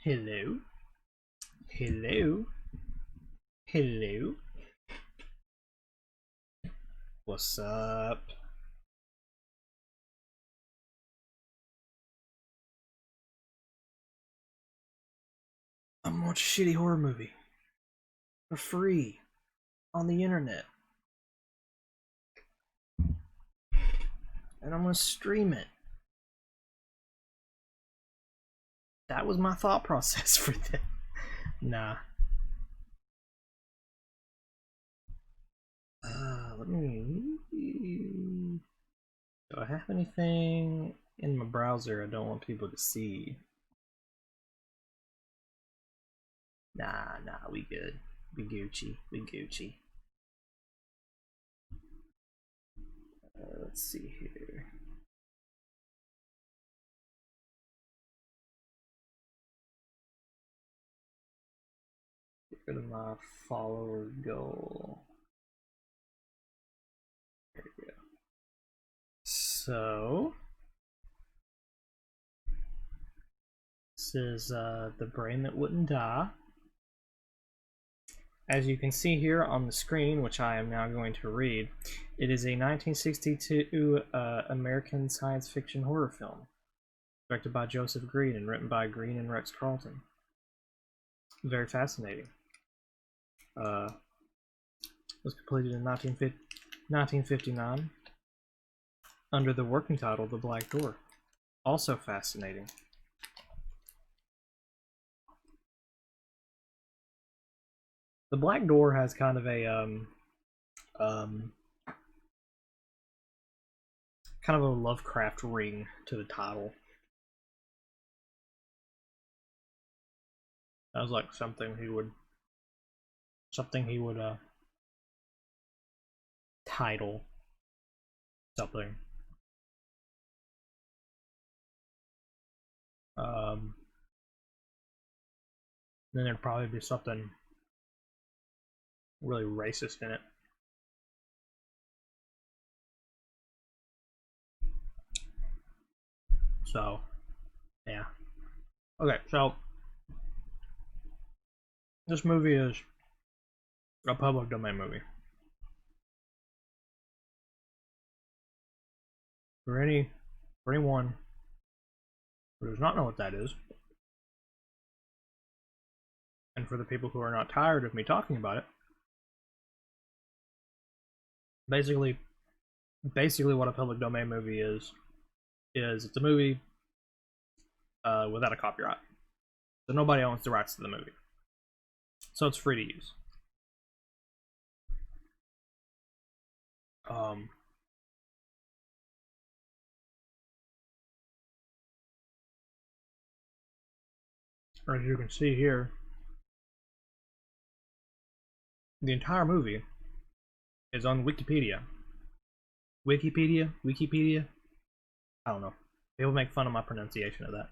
Hello? Hello? Hello? What's up? I'm gonna watch a shitty horror movie for free on the internet. And I'm gonna stream it. That was my thought process for that. Nah. Let me. Do I have anything in my browser I don't want people to see? Nah, we good. We Gucci. We Gucci. Let's see here. Get rid of my follower goal. There we go. So this is The Brain That Wouldn't Die. As you can see here on the screen, which I am now going to read, it is a 1962 American science fiction horror film, directed by Joseph Green and written by Green and Rex Carlton. Very fascinating. Was completed in 1959 under the working title The Black Door. Also fascinating. The Black Door has kind of a Lovecraft ring to the title. That was like something he would title something. Then there'd probably be something really racist in it. So, yeah. Okay, so this movie is a public domain movie. For anyone who does not know what that is, and for the people who are not tired of me talking about it, basically what a public domain movie is it's a movie without a copyright. So nobody owns the rights to the movie. So it's free to use. As you can see here, the entire movie is on Wikipedia. Wikipedia? I don't know. People make fun of my pronunciation of that.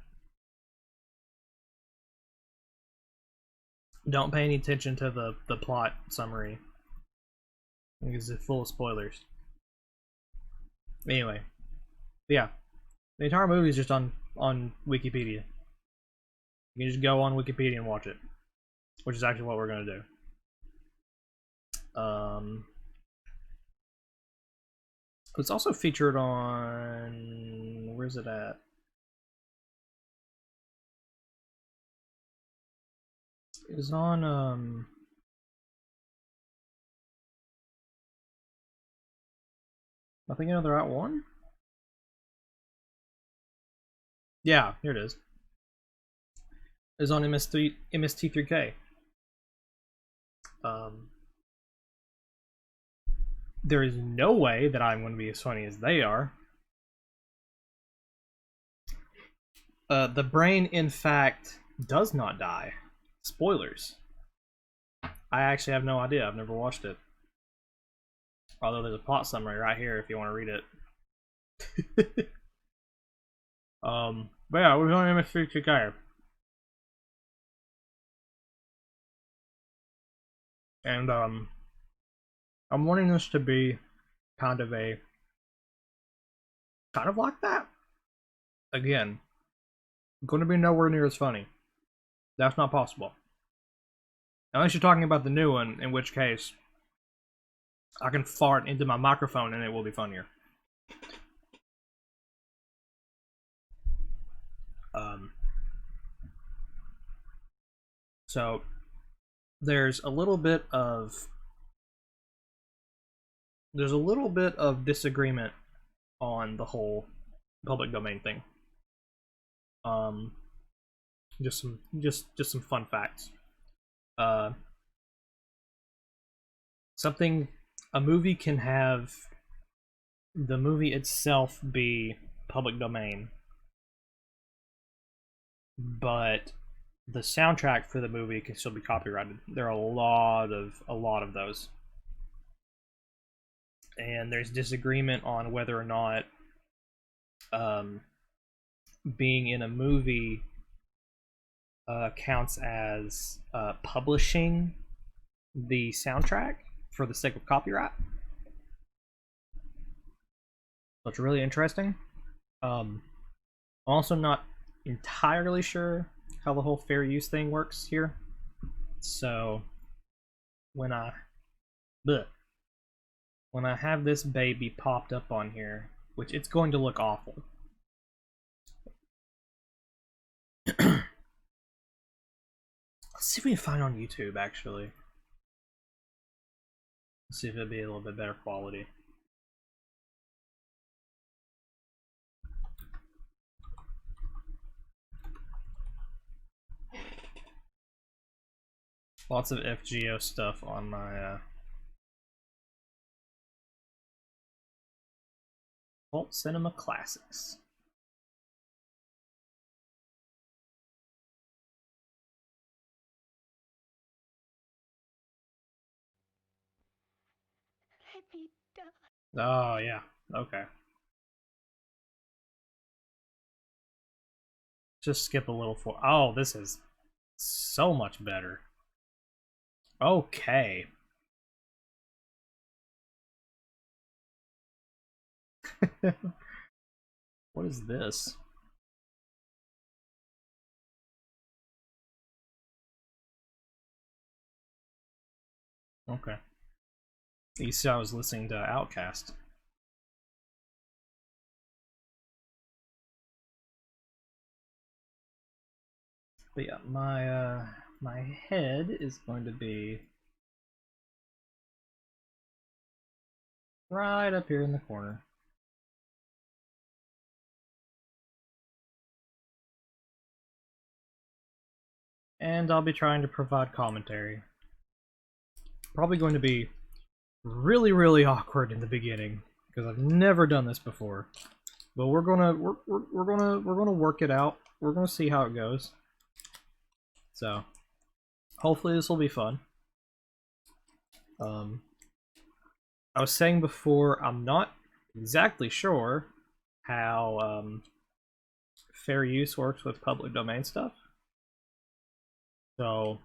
Don't pay any attention to the plot summary, because it's full of spoilers. Anyway, yeah, the entire movie is just on Wikipedia. You can just go on Wikipedia and watch it, which is actually what we're gonna do. It's also featured on, where's it at? It's on I think they're at one. Yeah, here it is. It's on MST3K. There is no way that I'm going to be as funny as they are. The brain, in fact, does not die. Spoilers. I actually have no idea. I've never watched it. Although there's a plot summary right here if you want to read it. But yeah, we're on MST3K. And I'm wanting this to be kind of like that. Again, going to be nowhere near as funny. That's not possible. Unless you're talking about the new one, in which case I can fart into my microphone and it will be funnier. So there's a little bit of disagreement on the whole public domain thing. Just some fun facts. A movie can have the movie itself be public domain, but the soundtrack for the movie can still be copyrighted. There are a lot of those, and there's disagreement on whether or not being in a movie counts as publishing the soundtrack for the sake of copyright. So it's really interesting. I'm also not entirely sure how the whole fair use thing works here. So when I have this baby popped up on here, which it's going to look awful. Let's see if we can find it on YouTube, actually. Let's see if it'll be a little bit better quality. Lots of FGO stuff on my Cult Cinema Classics. Let me die. Oh, yeah. Okay. Just skip a little for. Oh, this is so much better. Okay. What is this? Okay. You see, I was listening to Outkast. But yeah, my head is going to be right up here in the corner. And I'll be trying to provide commentary. Probably going to be really, really awkward in the beginning because I've never done this before. But we're gonna work it out. We're gonna see how it goes. So hopefully this will be fun. I was saying before, I'm not exactly sure how fair use works with public domain stuff. So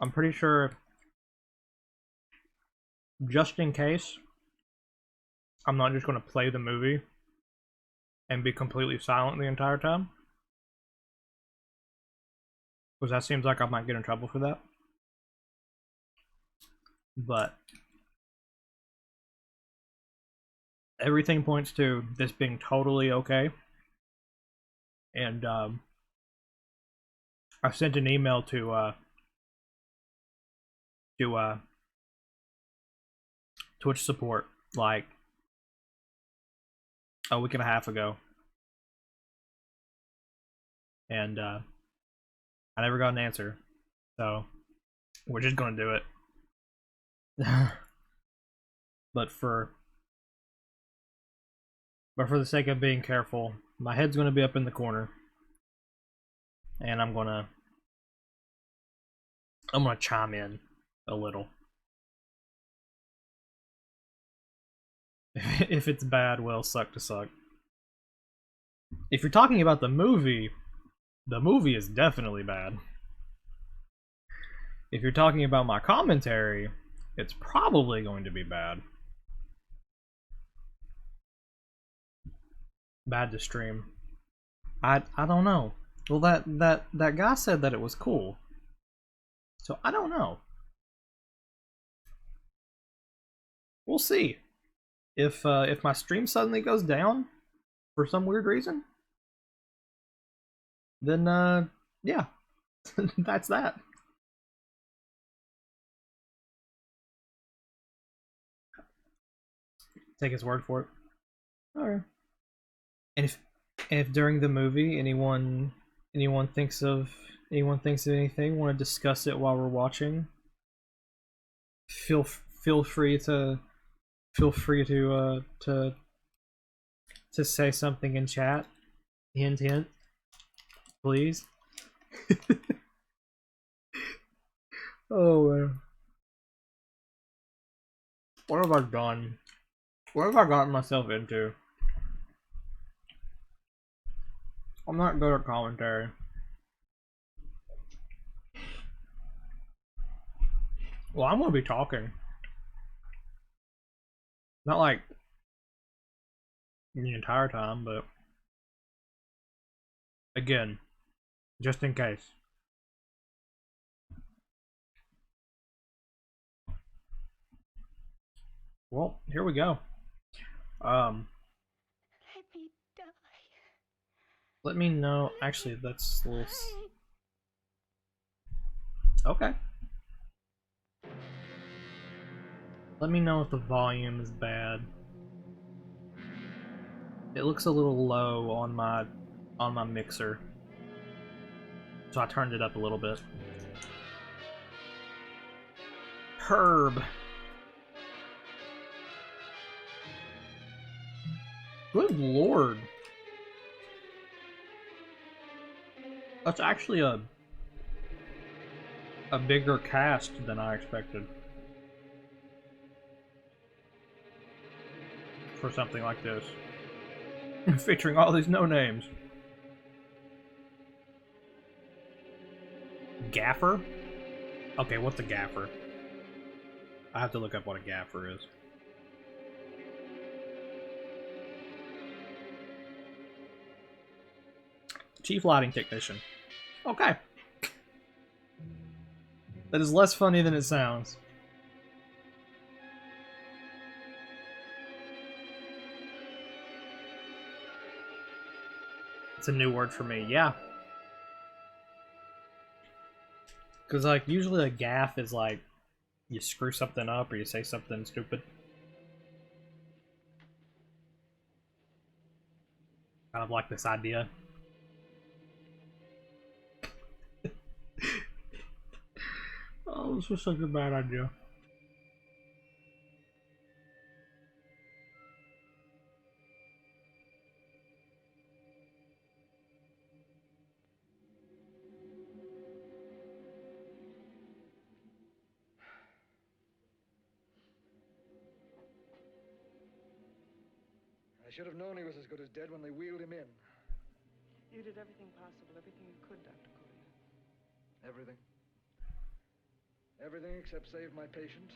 I'm pretty sure, just in case, I'm not just going to play the movie and be completely silent the entire time, because that seems like I might get in trouble for that. But everything points to this being totally okay. And I sent an email to Twitch support like a week and a half ago, and I never got an answer. So we're just gonna do it. But for the sake of being careful, my head's gonna be up in the corner, and I'm gonna chime in a little. If it's bad, well, suck to suck. If you're talking about the movie is definitely bad. If you're talking about my commentary, it's probably going to be bad. Bad to stream. I don't know. Well, that guy said that it was cool. So I don't know. We'll see. If my stream suddenly goes down for some weird reason, then yeah, that's that. Take his word for it. Alright. And if during the movie anyone thinks of anything, want to discuss it while we're watching, feel free to to say something in chat. Hint hint, please. Oh man. What have I done? What have I gotten myself into? I'm not good at commentary. Well, I'm gonna be talking. Not like the entire time, but again, just in case. Well, here we go. Let me die. Let me know. Actually, that's a little. Okay. Let me know if the volume is bad. It looks a little low on my mixer, so I turned it up a little bit. Herb. Good lord. That's actually a bigger cast than I expected for something like this. Featuring all these no-names. Gaffer? Okay, what's a gaffer? I have to look up what a gaffer is. Chief lighting technician. Okay. That is less funny than it sounds. It's a new word for me, yeah. Because, like, usually a gaff is like, you screw something up or you say something stupid. Kind of like this idea. Oh, this was such a bad idea. I should have known he was as good as dead when they wheeled him in. You did everything possible, everything you could, Dr. Collier. Everything. Everything except save my patient.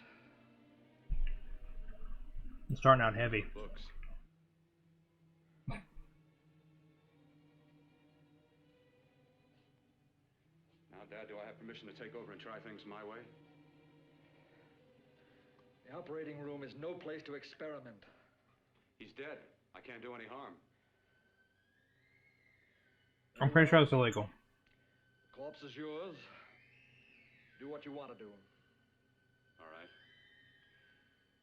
It's starting out heavy. Books. Now, Dad, do I have permission to take over and try things my way? The operating room is no place to experiment. He's dead. I can't do any harm. I'm pretty sure it's illegal. The corpse is yours. Do what you want to do. All right.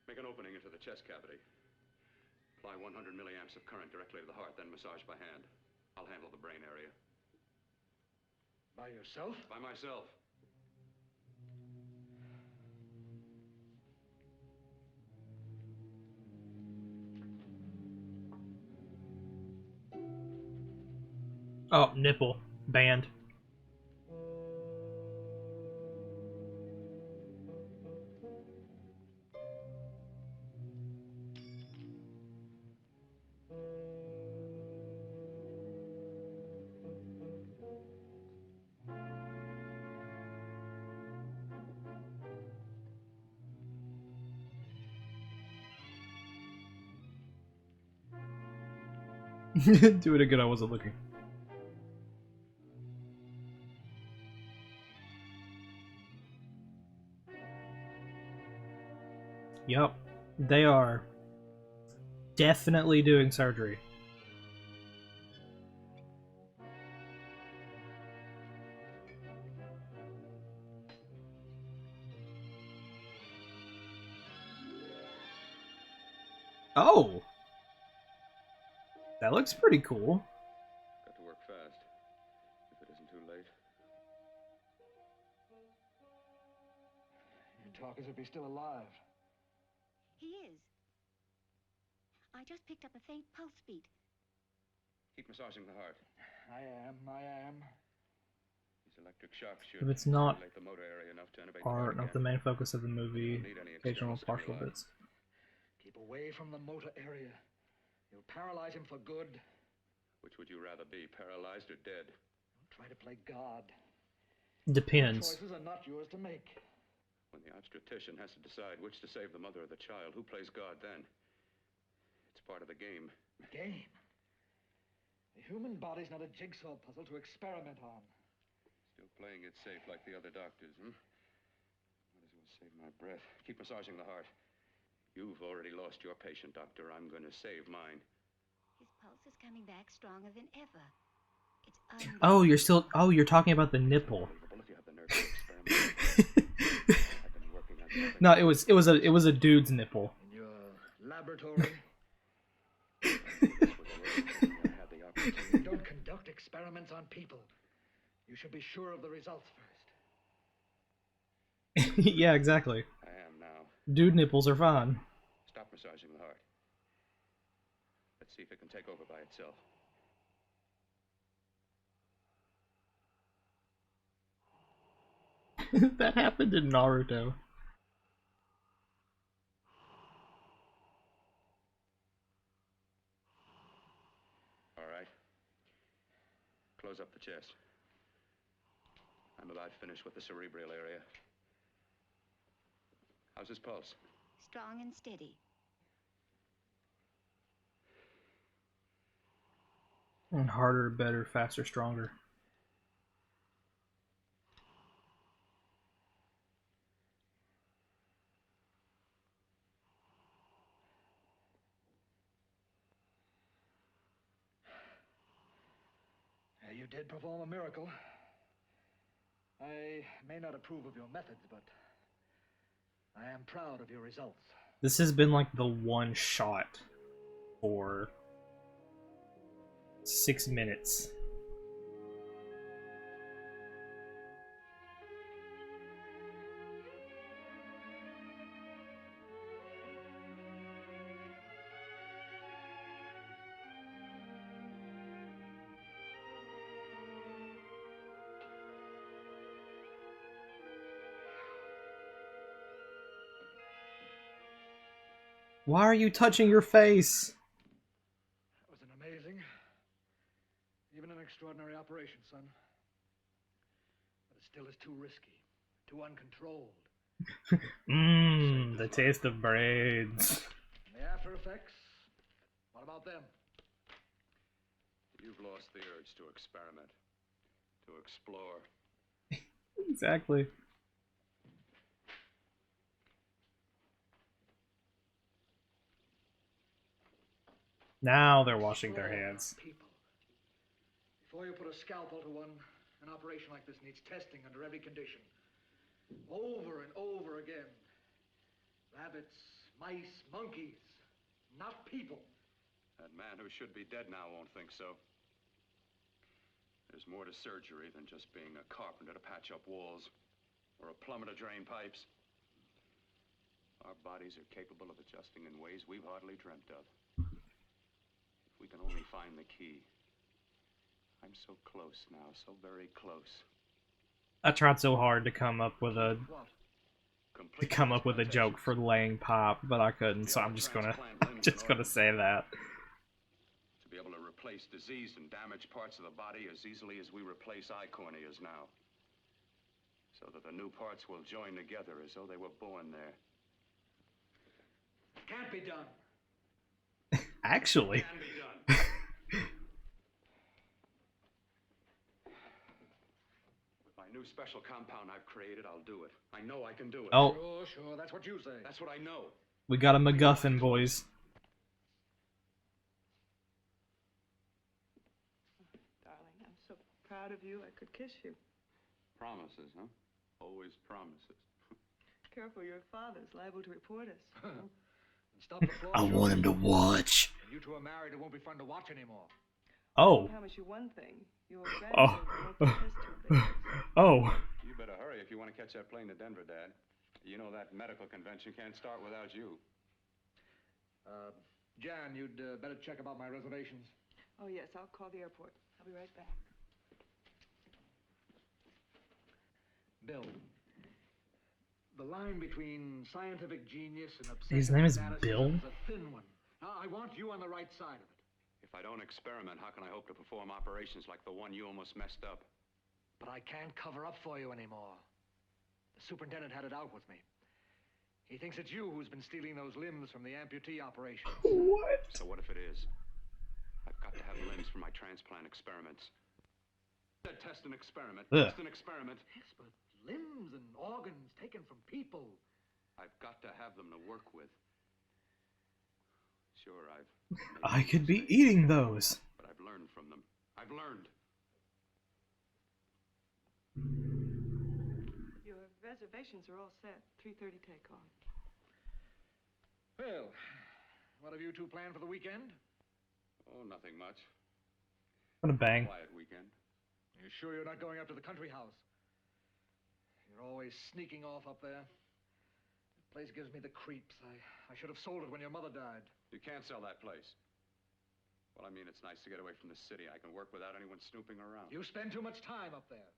Make an opening into the chest cavity. Apply 100 milliamps of current directly to the heart, then massage by hand. I'll handle the brain area. By yourself? By myself. Oh, nipple. Banned. Do it again, I wasn't looking. Yup. They are definitely doing surgery. Oh! That looks pretty cool. Got to work fast, if it isn't too late. You talk as if he's still alive. He is. I just picked up a faint pulse beat. Keep massaging the heart. I am. These electric shocks should If it's not stimulate the motor area enough to innervate are the not heart the again. main focus of the movie, Don't need any occasional external partial stimuli. bits. Keep away from the motor area. You'll paralyze him for good. Which would you rather be, paralyzed or dead? Don't try to play God. Depends. Choices are not yours to make. When the obstetrician has to decide which to save the mother or the child, who plays God then? It's part of the game. Game. The human body's not a jigsaw puzzle to experiment on. Still playing it safe like the other doctors, hmm? Might as well save my breath. Keep massaging the heart. You've already lost your patient, doctor. I'm gonna save mine. His pulse is coming back stronger than ever. It's Oh, you're still. Oh, you're talking about the nipple. Unbelievable if you have the nerve to experiment. I've been working on something. No, it was a dude's nipple. In your laboratory, This would work if I had the opportunity. you don't conduct experiments on people. You should be sure of the results first. Yeah, exactly. I am now. Dude nipples are fine. Stop massaging the heart. Let's see if it can take over by itself. That happened in Naruto. All right. Close up the chest. I'm about finished with the cerebral area. How's his pulse? strong and steady. And harder, better, faster, stronger. You did perform a miracle. I may not approve of your methods, but I am proud of your results. This has been like the one shot for 6 minutes. Why are you touching your face? That was an amazing, even an extraordinary operation, son. But it still is too risky, too uncontrolled. Mmm, the taste of braids. And the after effects? What about them? You've lost the urge to experiment, to explore. Exactly. Now they're washing their Explore hands. People. Before you put a scalpel to one, an operation like this needs testing under every condition. Over and over again. Rabbits, mice, monkeys, not people. That man who should be dead now won't think so. There's more to surgery than just being a carpenter to patch up walls, or a plumber to drain pipes. Our bodies are capable of adjusting in ways we've hardly dreamt of. If we can only find the key. I'm so close now, so very close. I tried so hard to come up with a What? Complete joke for laying pop, but I couldn't, so I'm just gonna say that. To be able to replace diseased and damaged parts of the body as easily as we replace eye corneas now. So that the new parts will join together as though they were born there. Can't be done. Actually. Can be done. With my new special compound I've created, I'll do it. I know I can do it. Oh, Sure, that's what you say. That's what I know. We got a MacGuffin, boys. Darling, I'm so proud of you, I could kiss you. Promises, huh? Always promises. Careful, your father's liable to report us. And stop the floor I want him to watch. When you two are married, it won't be fun to watch anymore. Oh. I promise you one thing. Your Oh. grandchildren won't be kissed too big. Oh. You better hurry if you want to catch that plane to Denver, Dad. You know that medical convention can't start without you. Jan, you'd better check about my reservations. Oh, yes, I'll call the airport. I'll be right back. Bill, the line between scientific genius and His obsessive name is fanaticism Bill? is a thin one. I want you on the right side of it. If I don't experiment, how can I hope to perform operations like the one you almost messed up? But I can't cover up for you anymore. The superintendent had it out with me. He thinks it's you who's been stealing those limbs from the amputee operation. What? So what if it is? I've got to have limbs for my transplant experiments. Test an experiment. Ugh. Test an experiment. Yes, but limbs and organs taken from people. I've got to have them to work with. Sure, I've made I could be mistakes, eating those. but I've learned from them. I've learned. Your reservations are all set. 3:30 takeoff. Well, what have you two planned for the weekend? Oh, nothing much. I'm gonna bang. Quiet weekend. Are you sure you're not going up to the country house? You're always sneaking off up there. The place gives me the creeps. I should have sold it when your mother died. You can't sell that place. Well, I mean, it's nice to get away from the city. I can work without anyone snooping around. You spend too much time up there.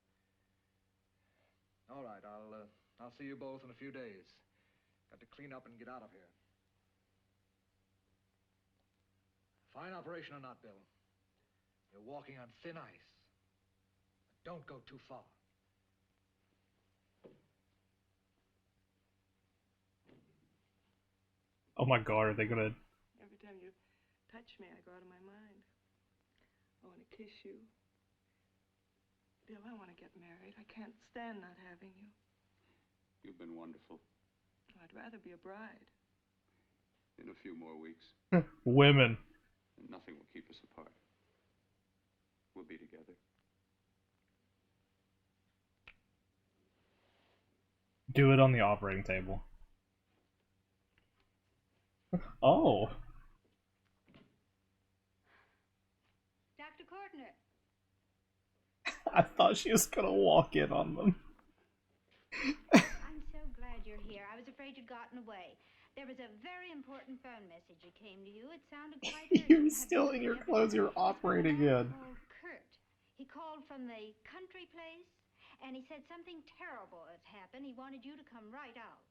All right, I'll see you both in a few days. Got to clean up and get out of here. Fine operation or not, Bill. You're walking on thin ice. But don't go too far. Oh my god, are they gonna... Every time you touch me, I go out of my mind. I want to kiss you. Bill, I want to get married. I can't stand not having you. You've been wonderful. I'd rather be a bride. In a few more weeks, Women. and nothing will keep us apart. We'll be together. Do it on the operating table. Oh. Dr. Kortner. I thought she was gonna walk in on them. I'm so glad you're here. I was afraid you'd gotten away. There was a very important phone message that came to you. It sounded quite urgent. You're Have still you in your ever- clothes, you're It's from a operating man in. called Kurt. He called from the country place, and he said something terrible has happened. He wanted you to come right out.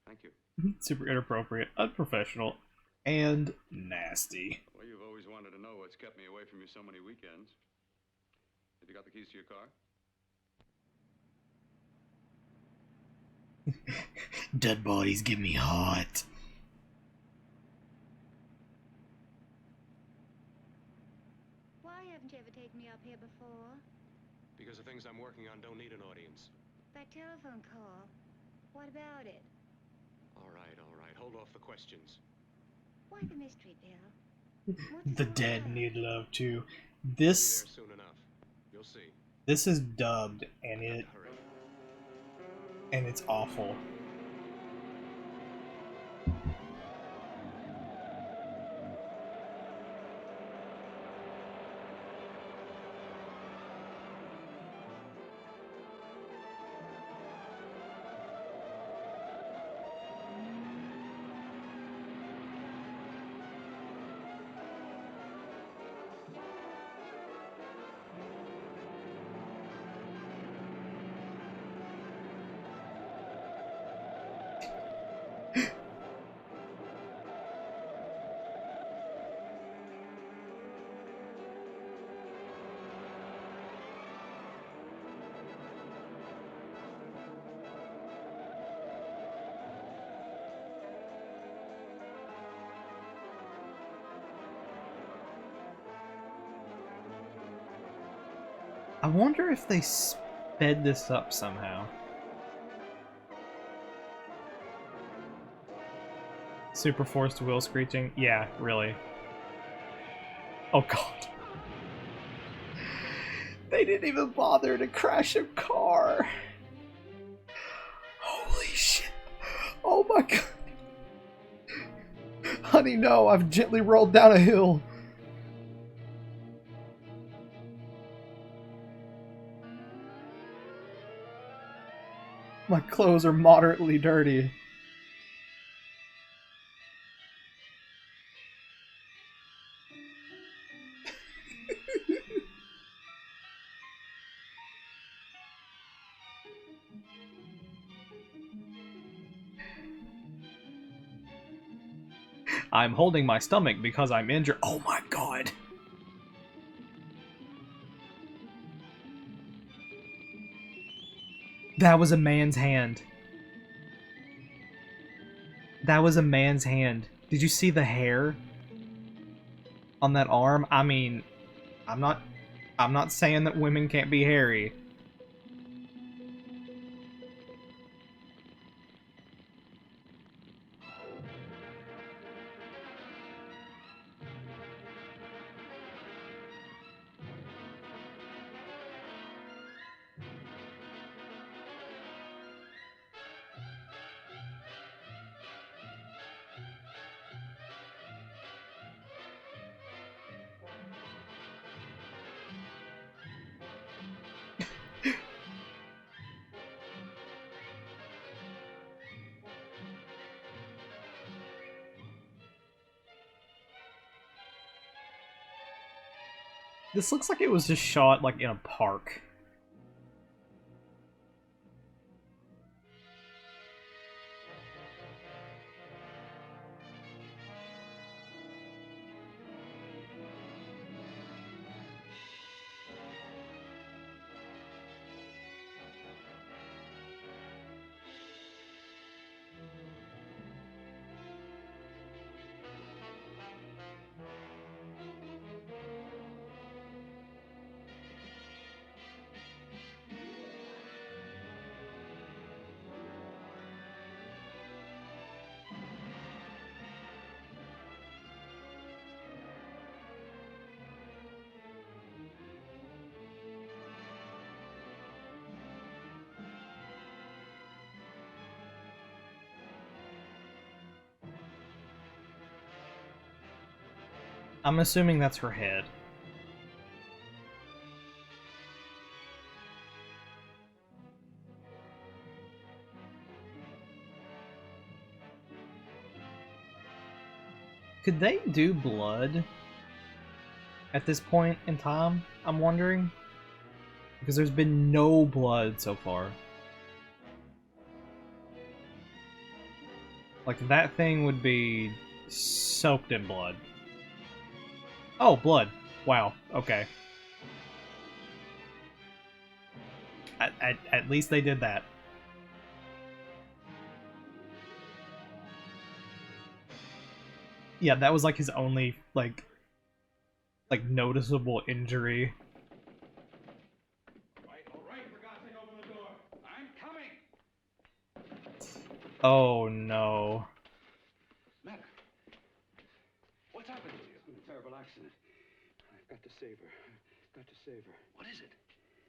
Thank you. Super inappropriate, unprofessional, and nasty. Well, you've always wanted to know what's kept me away from you so many weekends. Have you got the keys to your car? Dead bodies get me hot. Why haven't you ever taken me up here before? Because the things I'm working on don't need an audience. That telephone call. What about it? All right. Hold off the questions. Why the mystery, Bill? What's The so dead bad? need love too. I'll be there This soon enough. You'll see. this is dubbed and Have it to hurry. and it's awful. I wonder if they sped this up somehow. Super forced wheel screeching. Yeah, really. Oh god. They didn't even bother to crash a car. Holy shit. Oh my god. Honey, no, I've gently rolled down a hill. My clothes are moderately dirty. I'm holding my stomach because I'm injured. Oh my god. That was a man's hand. That was a man's hand. Did you see the hair on that arm? I mean, I'm not saying that women can't be hairy. This looks like it was just shot like in a park. I'm assuming that's her head. Could they do blood at this point in time? I'm wondering. Because there's been no blood so far. Like, that thing would be soaked in blood. Oh, blood. Wow, okay. At least they did that. Yeah, that was like his only, like noticeable injury. All right, for God's sake, open the door. I'm coming. Oh no. Matter. What's happened to you? It's been a terrible accident. I've got to save her. Got to save her. What is it?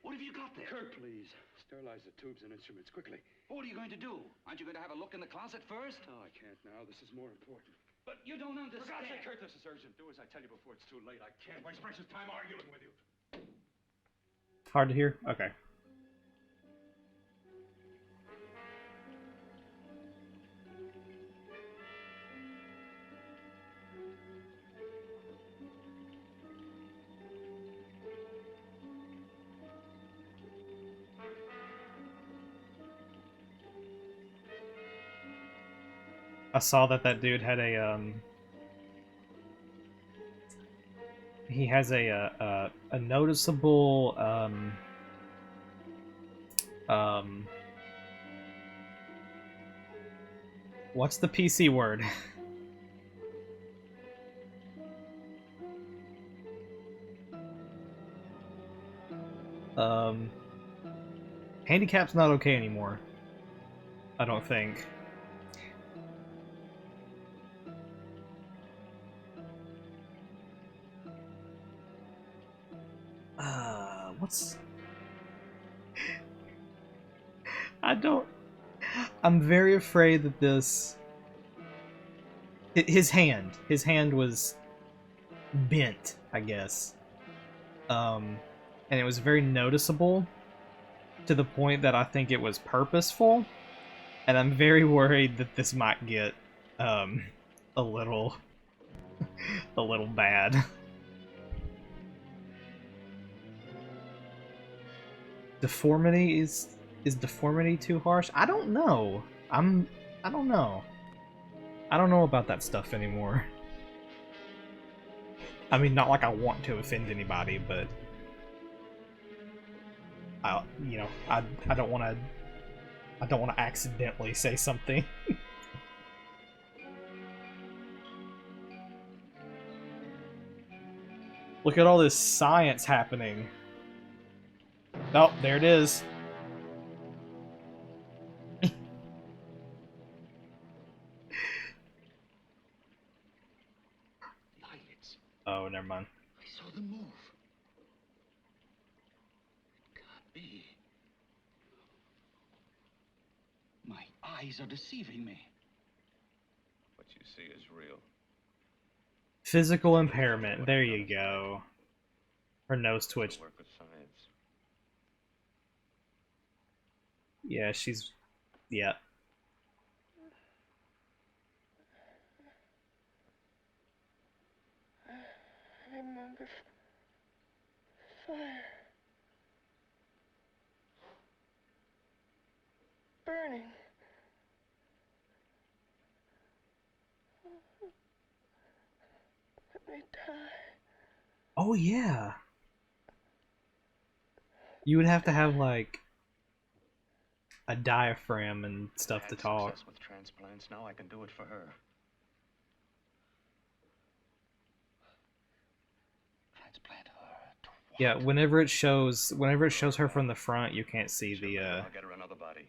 What have you got there? Kurt, please. Sterilize the tubes and instruments, quickly. What are you going to do? Aren't you going to have a look in the closet first? No, I can't now. This is more important. But you don't understand. For God's sake, Kurt, this is urgent. Do as I tell you before it's too late. I can't waste precious time arguing with you. Hard to hear? Okay. I saw that dude had a he has a noticeable what's the PC word? Handicap's not okay anymore. I don't think. What's... I don't... I'm very afraid that this... His hand was bent, I guess. And it was very noticeable to the point that I think it was purposeful. And I'm very worried that this might get a little bad. Deformity is deformity too harsh? I don't know. I don't know. I don't know about that stuff anymore. I mean, not like I want to offend anybody, but I don't want to accidentally say something. Look at all this science happening. Oh, there it is. Eyelids. Oh, never mind. I saw them move. Can't be. My eyes are deceiving me. What you see is real. Physical impairment. There you go. Her nose twitched. Work with science. Yeah, she's... Yeah. I remember fire. Burning. Let me die. Oh, yeah. You would have to have, like, a diaphragm and stuff to Had talk. success with transplants. Now I can do it for her. Transplant her to what? Yeah, whenever it shows her from the front, you can't see Sure, the I'll get her another body.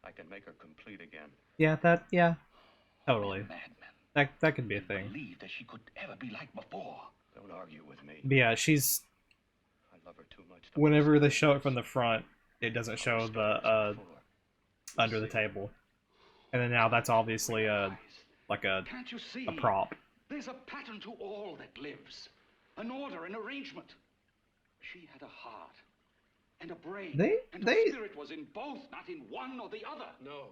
I can make her complete again. yeah. Totally. Madman. That could be a thing. Believe that she could ever be like before. Don't argue with me. But yeah, she's... I love her too much. to Whenever lose her. they show it from the front, it doesn't show I've the stories before. under the table. And then now that's obviously like a Can't you see? prop. There's a pattern to all that lives. An order, an arrangement. She had a heart and a brain. And her spirit was in both, not in one or the other. No.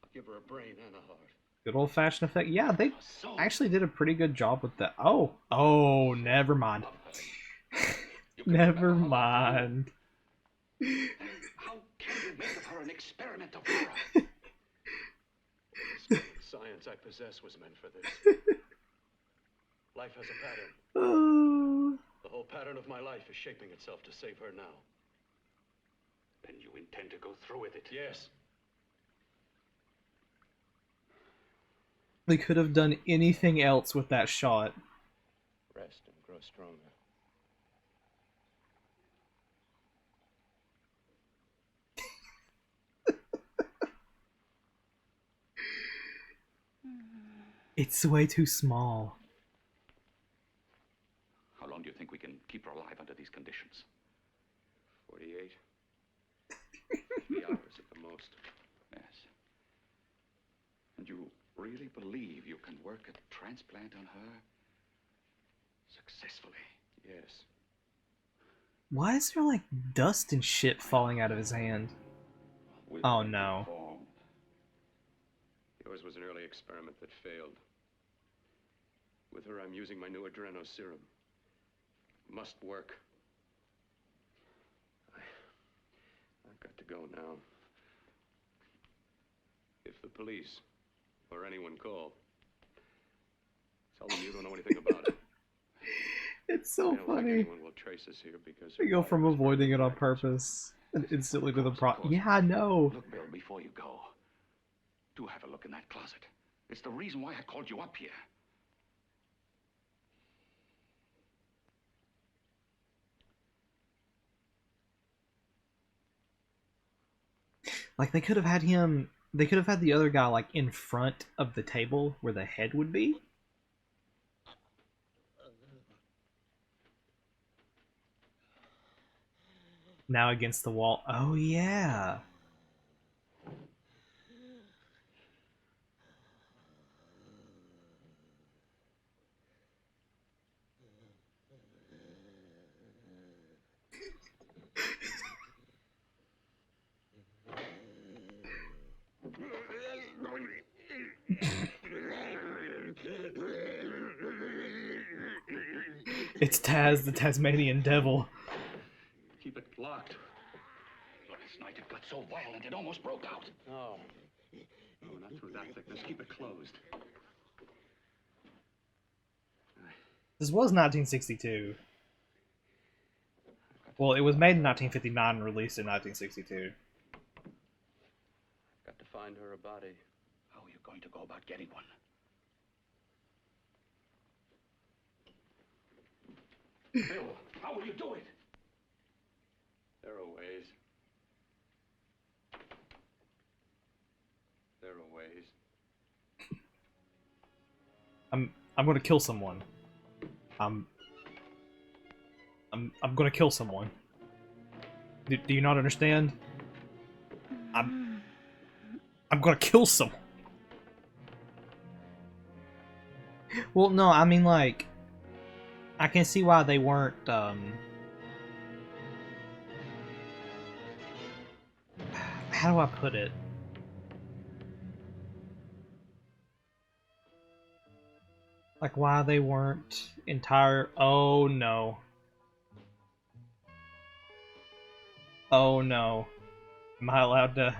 I'll give her a brain and a heart. Good old-fashioned effect. Yeah, they A soul. actually did a pretty good job with that. Oh, never mind. You can Never remember how mind. Then how can you make of her an experiment of horror? The science I possess was meant for this. Life has a pattern. Oh. The whole pattern of my life is shaping itself to save her now. Then you intend to go through with it. Yes. They could have done anything else with that shot. Rest and grow stronger. It's way too small. How long do you think we can keep her alive under these conditions? 48. 3 hours at the most. Yes. And you really believe you can work a transplant on her successfully? Yes. Why is there like dust and shit falling out of his hand? Will Oh, it no. perform? Yours was an early experiment that failed. With her, I'm using my new adreno serum. Must work. I've got to go now. If the police or anyone call, tell them you don't know anything about it. It's I so don't think funny. anyone will trace us here because They go from avoiding it on purpose and instantly to the Yeah, I know. Look, Bill, before you go, do have a look in that closet. It's the reason why I called you up here. Like they could have had him. They could have had the other guy like in front of the table where the head would be. Now against the wall. Oh yeah. It's Taz, the Tasmanian devil. Keep it locked. Last night it got so violent it almost broke out. Oh. No, not through that thickness. Keep it closed. This was 1962. Well, it was made in 1959 and released in 1962. Got to find her a body. How are you going to go about getting one? Bill, how will you do it? There are ways. There are ways. I'm gonna kill someone. I'm gonna kill someone. Do you not understand? I'm gonna kill someone. Well, no, I mean, like, I can see why they weren't, how do I put it? Like, why they weren't entire... Oh, no. Oh, no. Am I allowed to...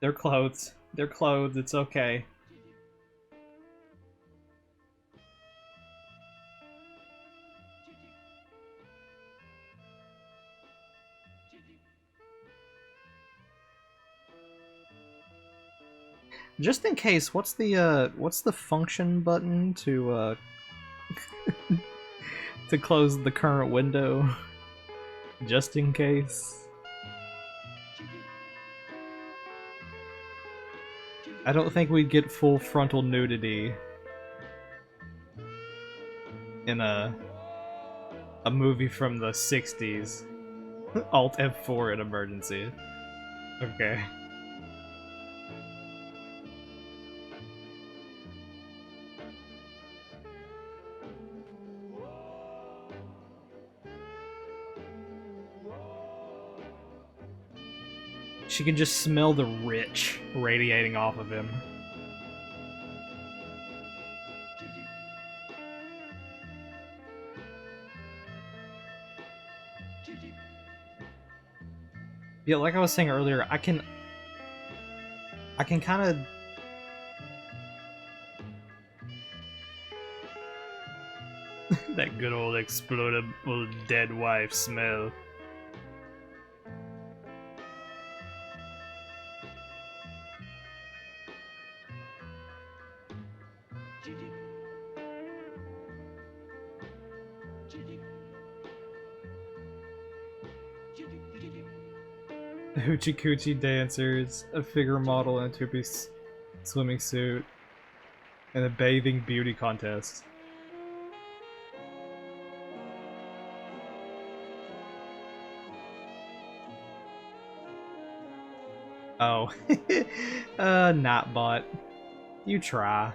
They're clothes. They're clothes, it's okay. Just in case, what's the function button to to close the current window? Just in case. I don't think we'd get full frontal nudity in a movie from the 60s. Alt F4 in emergency. Okay. She can just smell the rich radiating off of him. Yeah, like I was saying earlier, I can kind of... that good old explodable dead wife smell. Hoochie Coochie dancers, a figure model in a two-piece swimming suit, and a bathing beauty contest. Oh. Not bot. You try.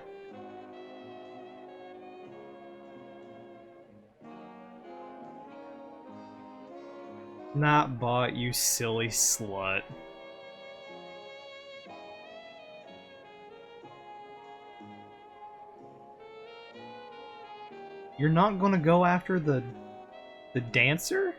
Not bot, you silly slut. You're not gonna go after the dancer?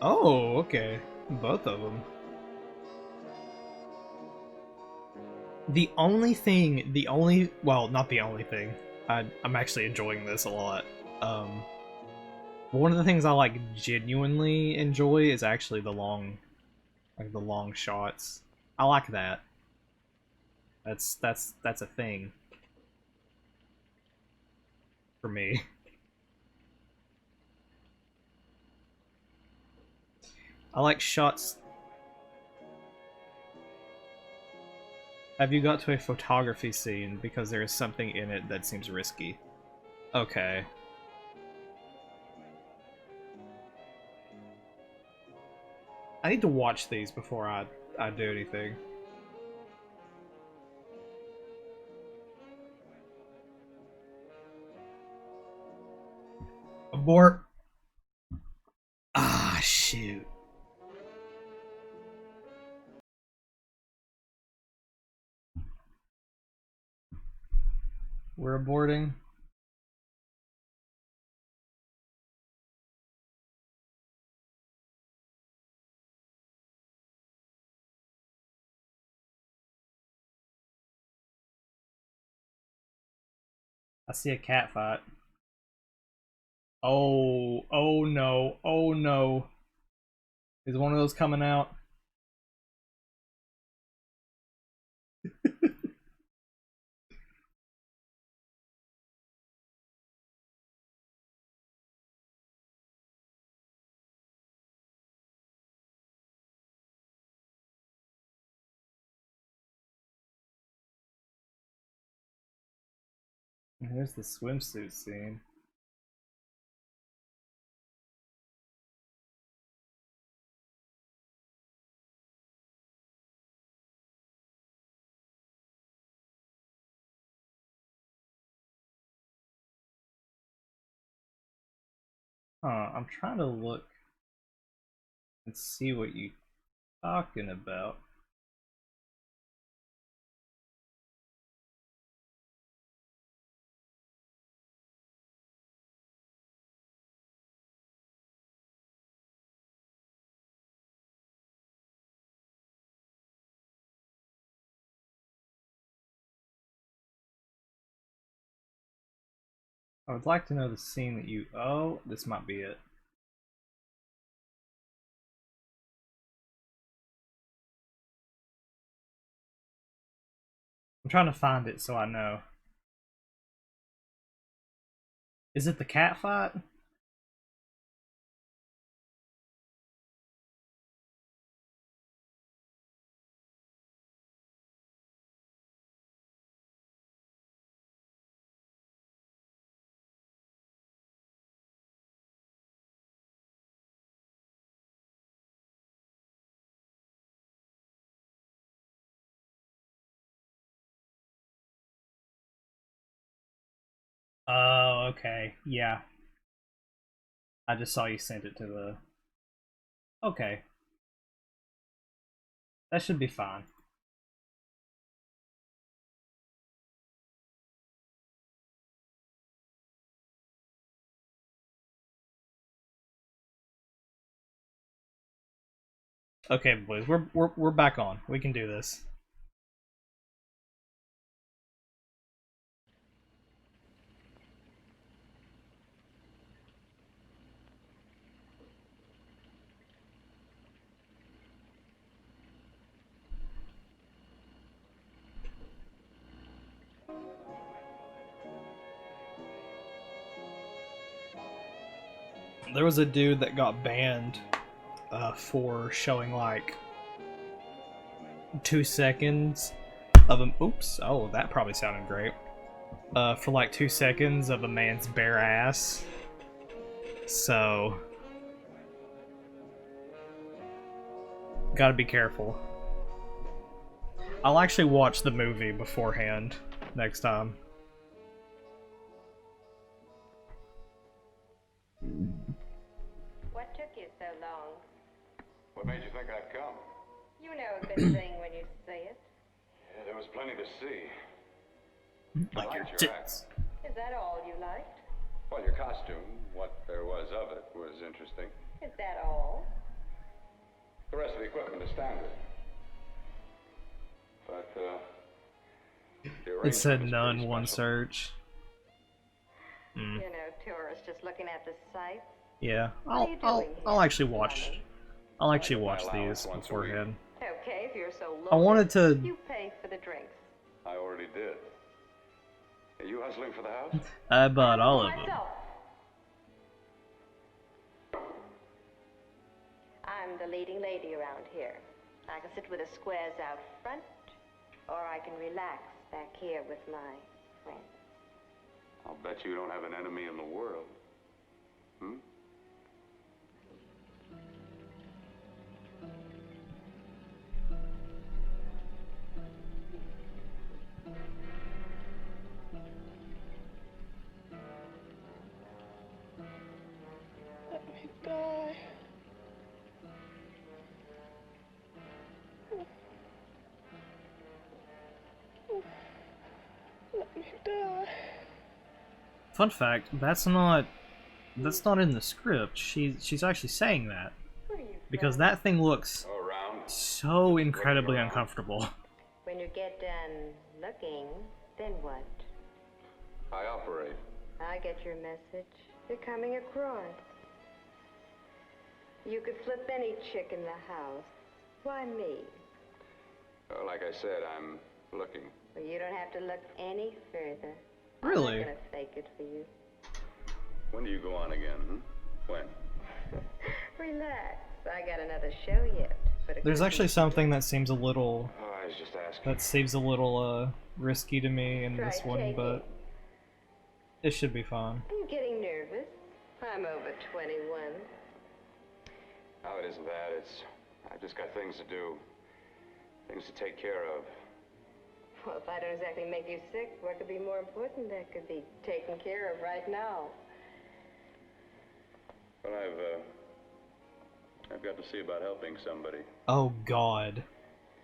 Oh, okay. Both of them. Well, not the only thing. I'm actually enjoying this a lot. One of the things I like genuinely enjoy is actually the long shots. I like that. That's a thing for me. I like shots. Have you got to a photography scene because there is something in it that seems risky? Okay. I need to watch these before I do anything. Abort. Ah, shoot. We're aborting. I see a cat fight. Oh, oh no, oh no. Is one of those coming out? Here's the swimsuit scene. I'm trying to look and see what you talking about. I would like to know the scene that you... Oh, this might be it. I'm trying to find it so I know. Is it the cat fight? Oh, okay. Yeah. I just saw you sent it to the... Okay. That should be fine. Okay, boys, we're back on. We can do this. There was a dude that got banned for showing like 2 seconds of a... Oops. Oh, that probably sounded great. For like 2 seconds of a man's bare ass. So... Gotta be careful. I'll actually watch the movie beforehand next time. What took you so long? What made you think I'd come? You know a good thing when you see it. Yeah, there was plenty to see. Like I your liked act. tits. Is that all you liked? Well, your costume, what there was of it, was interesting. Is that all? The rest of the equipment is standard. But, the It said arrangement is none, pretty one special. search. You know, tourists just looking at the sights. Yeah, What are you I'll doing I'll here, actually watch. London? I'll actually My watch allowance these once a week. beforehand. Okay, if you're so I wanted loaded, to... you pay for the drinks. I already did. Are you hustling for the house? I bought all of them. Myself. I'm the leading lady around here. I can sit with the squares out front, or I can relax back here with my friends. I'll bet you don't have an enemy in the world. Hmm? Let me die. Let me die. Fun fact, that's not in the script. She's actually saying that. Because that thing looks Around. so incredibly uncomfortable. When you get done looking, then what? I operate. I get your message. You're coming across. You could flip any chick in the house. Why me? Like I said, I'm looking. Well, you don't have to look any further. Really? I'm not gonna fake it for you. When do you go on again, When? Relax. I got another show yet. But it There's could actually be- something that seems a little Oh, I was just asking. risky to me in Try this one, taking. but it should be fine. Are you getting nervous? I'm over 21. No, it isn't that. It's... I've just got things to do. Things to take care of. Well, if I don't exactly make you sick, what could be more important that could be taken care of right now? Well, I've got to see about helping somebody. Oh God.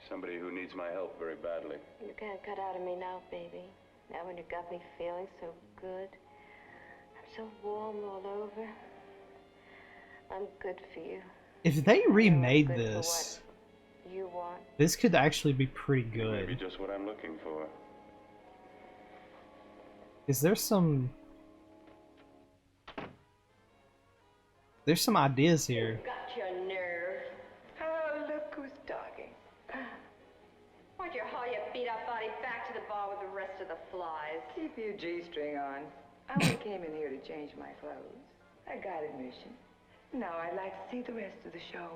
Somebody who needs my help very badly. You can't cut out of me now, baby. Now when you got me feeling so good. I'm so warm all over. I'm good for you. If they remade good for this, what you want. this could actually be pretty Maybe good. just what I'm looking for. Is there some... There's some ideas here. Got your nerve. Oh, look who's talking. Why don't you haul your beat-up body back to the bar with the rest of the flies? Keep your G-string on. I only came in here to change my clothes. I got admission. Now I'd like to see the rest of the show.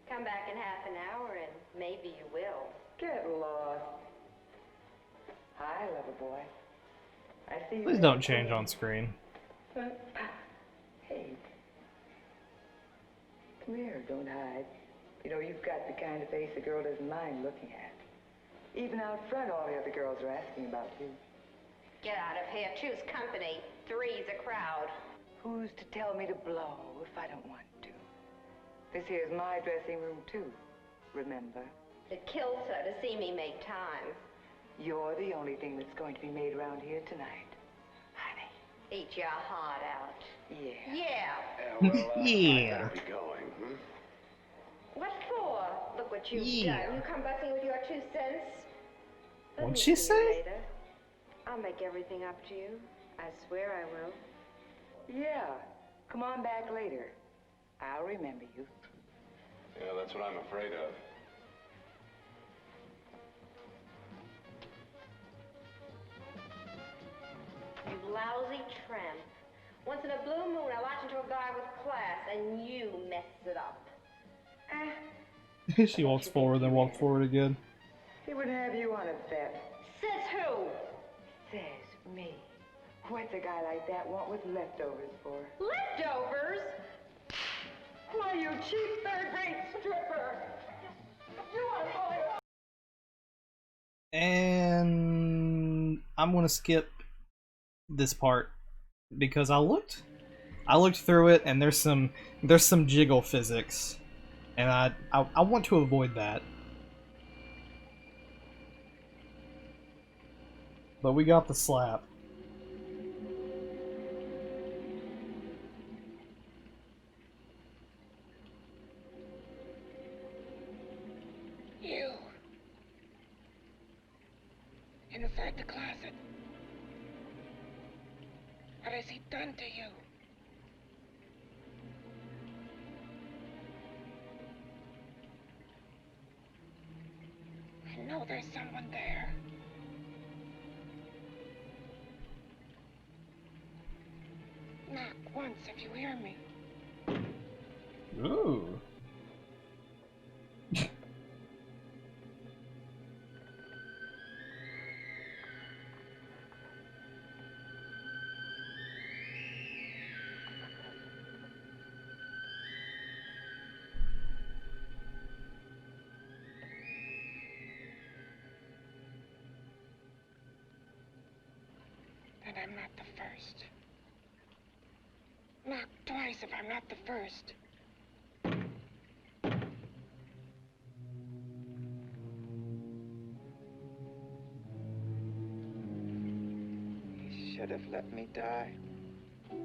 Come back in half an hour and maybe you will. Get lost. Hi, lover boy. I see you. Please don't change on screen. Hey. Come here, don't hide. You know, you've got the kind of face a girl doesn't mind looking at. Even out front, all the other girls are asking about you. Get out of here. Choose company. Three's a crowd. Who's to tell me to blow if I don't want to? This here's my dressing room, too. Remember? It kills her to see me make time. You're the only thing that's going to be made around here tonight. Honey. Eat your heart out. Yeah. Yeah. Yeah. I better be going, What for? Look what you've Yeah. done. You come busting with your 2 cents. Let What'd me she see you say? later. I'll make everything up to you. I swear I will. Yeah. Come on back later. I'll remember you. Yeah, that's what I'm afraid of. You lousy tramp. Once in a blue moon, I latch into a guy with class, and you mess it up. She walks forward, then walks forward again. He would have you on a bet. Says who? Says me. What's a guy like that want with leftovers for? Leftovers? Why, you cheap third-rate stripper! You are going... And I'm gonna skip this part because I looked through it and there's some jiggle physics, and I want to avoid that. But we got the slap. You. Inside the closet. What has he done to you? I know there's someone there. once, if you hear me. Ooh. Then I'm not the first. Knock twice if I'm not the first. He should have let me die. I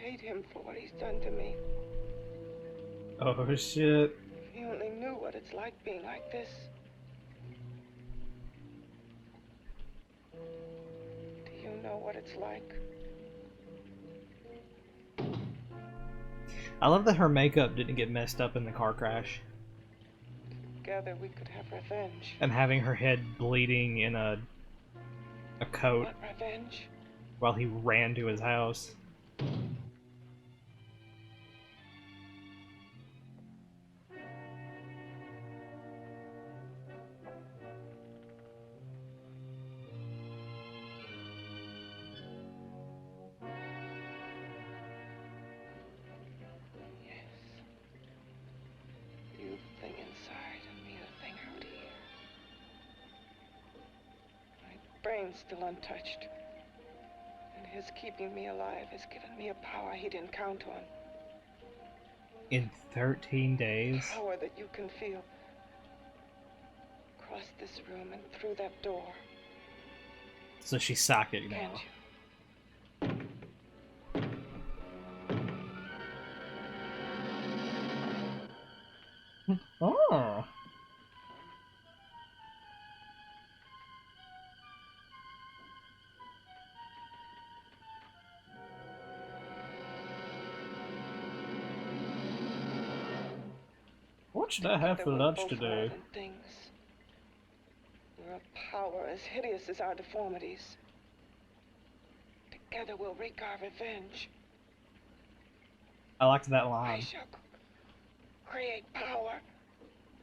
hate him for what he's done to me. Oh shit. If he only knew what it's like being like this. Do you know what it's like? I love that her makeup didn't get messed up in the car crash. Together we could have revenge. And having her head bleeding in a coat What revenge? while he ran to his house. You the thing inside and me the thing out here. My brain's still untouched. And his keeping me alive has given me a power he didn't count on. In 13 days? Power that you can feel. Across this room and through that door. So she's psychic now. Can't you? Oh. What should I have for Together we're lunch both more today? than things. We're a power as hideous as our deformities. Together we'll wreak our revenge. I liked that I line. shall create power,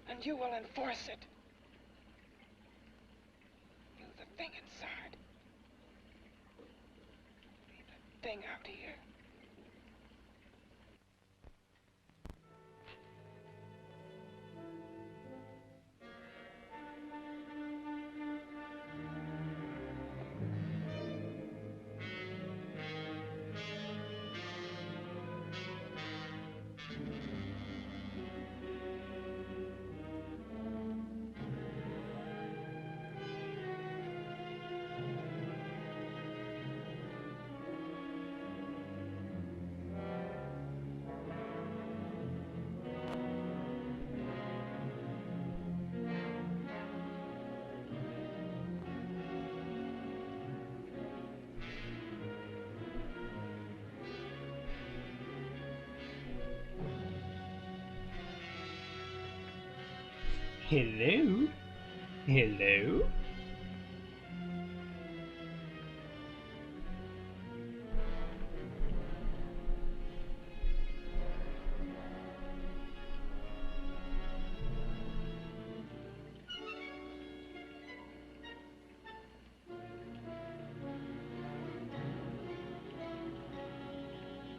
and you will enforce it. You the thing inside. Me the thing out here. Hello? Hello?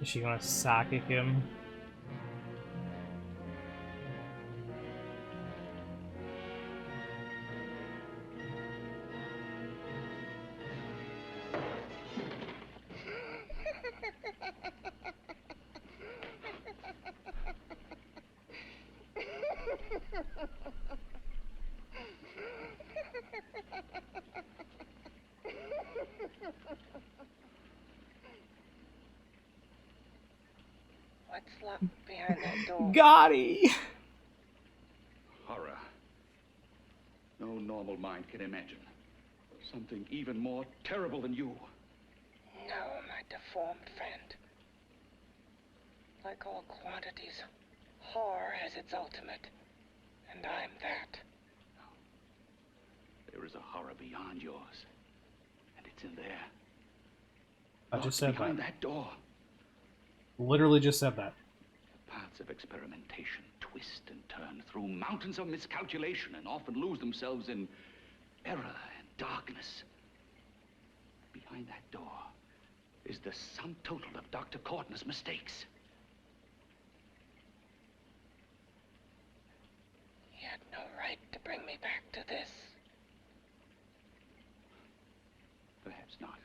Is she gonna psychic him? What's locked behind that door? Gotti! Horror. No normal mind can imagine. Something even more terrible than you. No, my deformed friend. Like all quantities, horror has its ultimate. And I'm that. There is a horror beyond yours. And it's in there. I just said behind that. that door. Literally just said that. Paths of experimentation twist and turn through mountains of miscalculation and often lose themselves in error and darkness. Behind that door is the sum total of Dr. Courtney's mistakes. He had no right to bring me back to this. Perhaps not.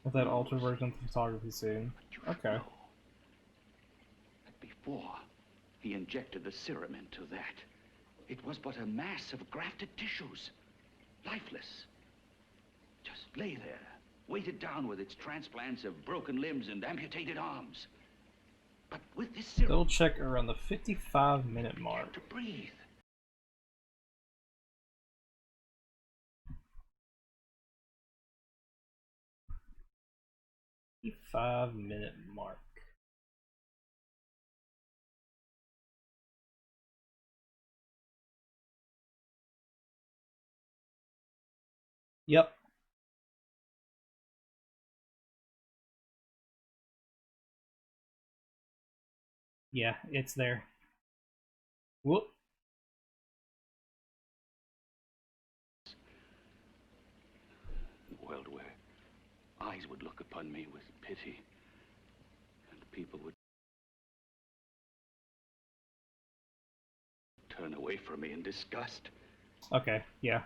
With that altered version of the photography scene. But you should Okay. know that before he injected the serum into that, it was but a mass of grafted tissues, lifeless. Just lay there, weighted down with its transplants of broken limbs and amputated arms. But with this serum, Double check around the 55-minute it began mark. to breathe. 55-minute mark. Yep. Yeah, it's there. Whoop. A world where eyes would look upon me with pity, and people would turn away from me in disgust. Okay, yeah.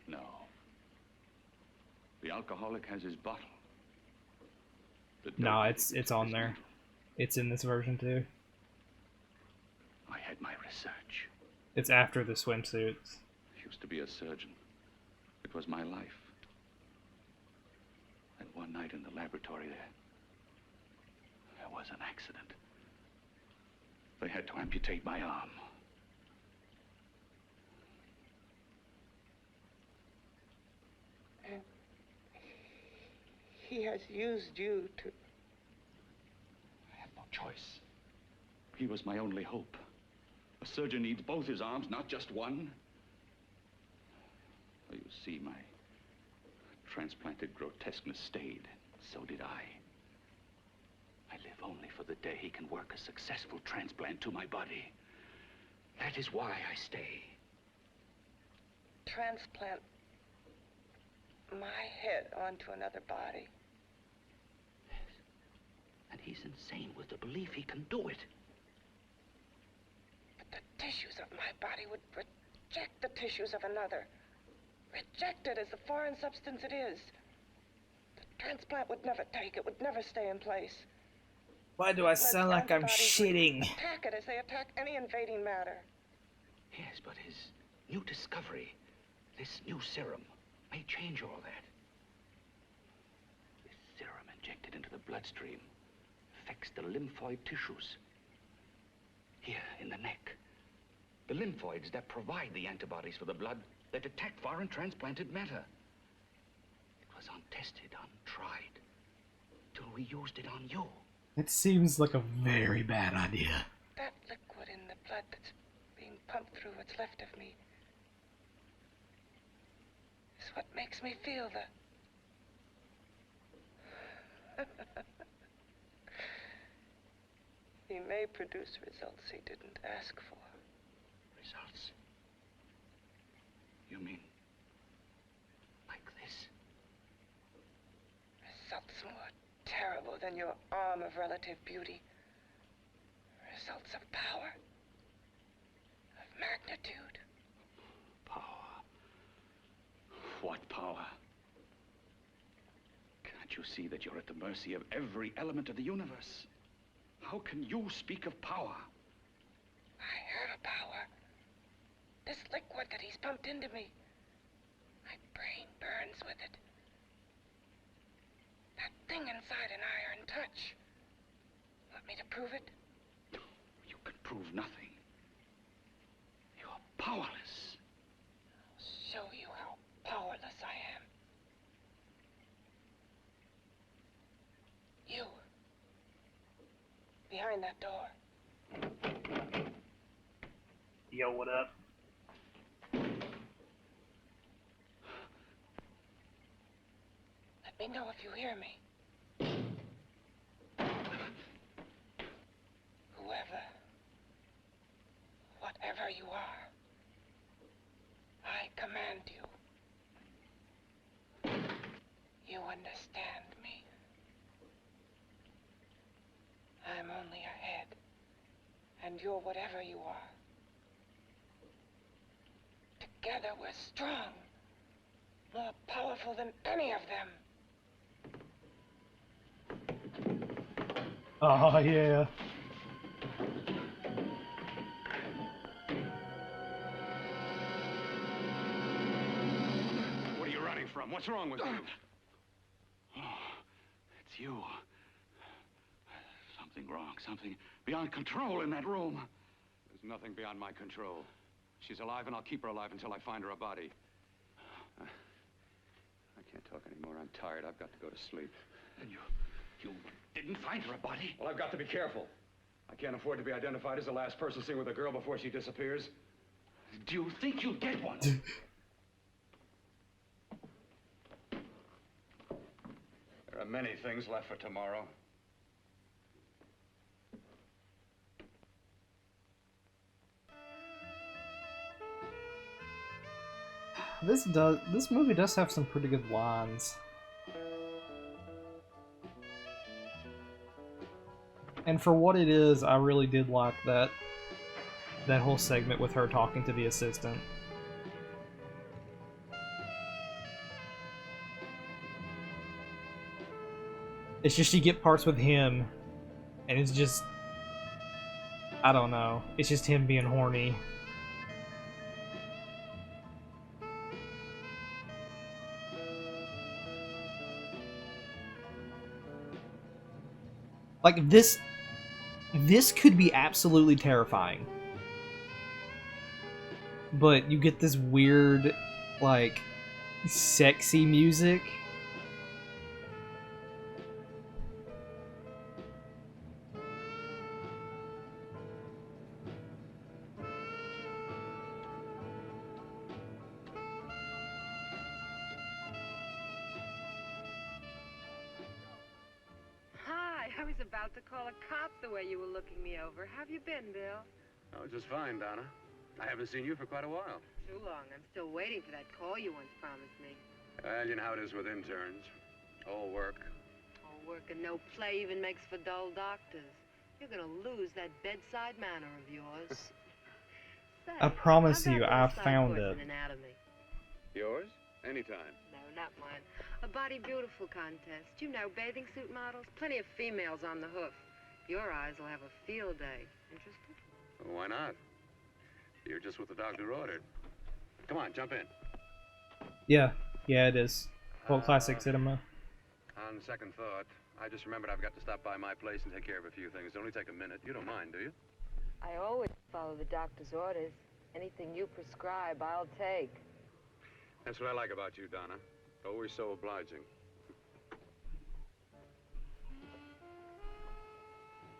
No. The alcoholic has his bottle. The No, dope it's uses on his there. needle. It's in this version too. I had my research. It's after the swimsuits. I used to be a surgeon. It was my life. And one night in the laboratory there was an accident. They had to amputate my arm. And he has used you to... I had no choice. He was my only hope. A surgeon needs both his arms, not just one. Well, you see, my transplanted grotesqueness stayed. So did I. I live only for the day he can work a successful transplant to my body. That is why I stay. transplant my head onto another body. And he's insane with the belief he can do it. But the tissues of my body would reject the tissues of another. Reject it as the foreign substance it is. The transplant would never take it, would never stay in place. Why do I sound like I'm Antibodies would shitting? attack it as they attack any invading matter. Yes, but his new discovery, this new serum, may change all that. This serum injected into the bloodstream affects the lymphoid tissues. Here, in the neck. The lymphoids that provide the antibodies for the blood that attack foreign transplanted matter. It was untested, untried, till we used it on you. It seems like a very bad idea. That liquid in the blood that's being pumped through what's left of me is what makes me feel the... He may produce results he didn't ask for. Results? You mean like this? Results more terrible than your arm of relative beauty. Results of power. Of magnitude. Power. What power? Can't you see that you're at the mercy of every element of the universe? How can you speak of power? I have power. This liquid that he's pumped into me. My brain burns with it. That thing inside an iron touch. Want me to prove it? You can prove nothing. You're powerless. I'll show you how powerless I am. You. Behind that door. Yo, what up? Let me know if you hear me. whatever you are. I command you. You understand me? I'm only a head, and you're whatever you are. Together we're strong, more powerful than any of them. Oh, yeah. What are you running from? What's wrong with you? Oh, it's you. Something wrong. Something beyond control in that room. There's nothing beyond my control. She's alive, and I'll keep her alive until I find her a body. I can't talk anymore. I'm tired. I've got to go to sleep. And you didn't find her a body? Well, I've got to be careful. I can't afford to be identified as the last person seen with a girl before she disappears. Do you think you'll get one? There are many things left for tomorrow. This movie does have some pretty good lines. And for what it is, I really did like that whole segment with her talking to the assistant. It's just you get parts with him, and it's just, I don't know, it's just him being horny. Like, this could be absolutely terrifying. But you get this weird, like, sexy music. I was about to call a cop the way you were looking me over. How have you been, Bill? Oh, just fine, Donna. I haven't seen you for quite a while. Too long. I'm still waiting for that call you once promised me. Well, you know how it is with interns. All work. All work and no play even makes for dull doctors. You're gonna lose that bedside manner of yours. Say, I promise I've got you, a I little side found course it. in anatomy. Yours? Anytime. No, not mine. A body beautiful contest. You know, bathing suit models. Plenty of females on the hoof. Your eyes will have a field day. Interested? Well, why not? You're just what the doctor ordered. Come on, jump in. Yeah, it is. Cult classic cinema. On second thought, I just remembered I've got to stop by my place and take care of a few things. It'll only take a minute. You don't mind, do you? I always follow the doctor's orders. Anything you prescribe, I'll take. That's what I like about you, Donna. Always so obliging.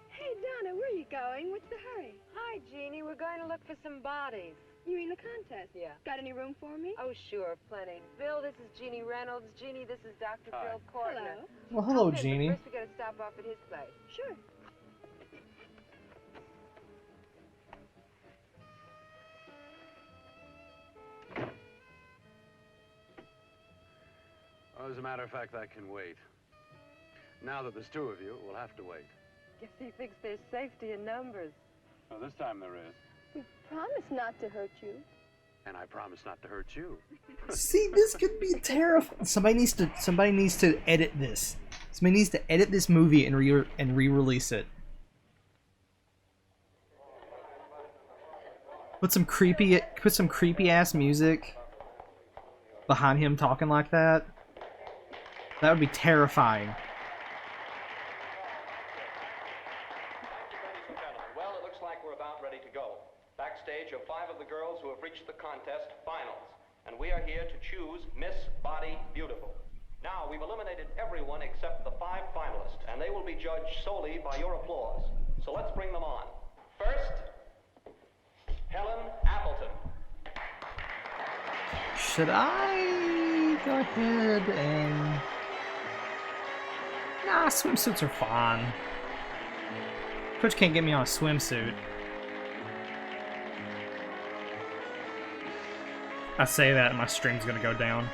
Hey, Donna, where are you going? What's the hurry? Hi, Jeannie. We're going to look for some bodies. You mean the contest? Yeah. Got any room for me? Oh, sure, plenty. Bill, this is Jeannie Reynolds. Jeannie, this is Dr. Hi. Bill Kortner. Hello. Well, hello, Okay, but Jeannie. First, we gotta stop off at his place. Sure. Oh, as a matter of fact, that can wait. Now that there's two of you, we'll have to wait. Guess he thinks there's safety in numbers. Well, this time there is. We promise not to hurt you. And I promise not to hurt you. See, this could be terrifying. Somebody needs to edit this. Somebody needs to edit this movie and re-release it. Put some creepy ass music behind him talking like that. That would be terrifying. Well, it looks like we're about ready to go. Backstage are 5 of the girls who have reached the contest finals, and we are here to choose Miss Body Beautiful. Now, we've eliminated everyone except the 5 finalists, and they will be judged solely by your applause. So let's bring them on. First, Helen Appleton. Should I go ahead and... Nah, swimsuits are fine. Twitch can't get me on a swimsuit. I say that and my stream's gonna go down.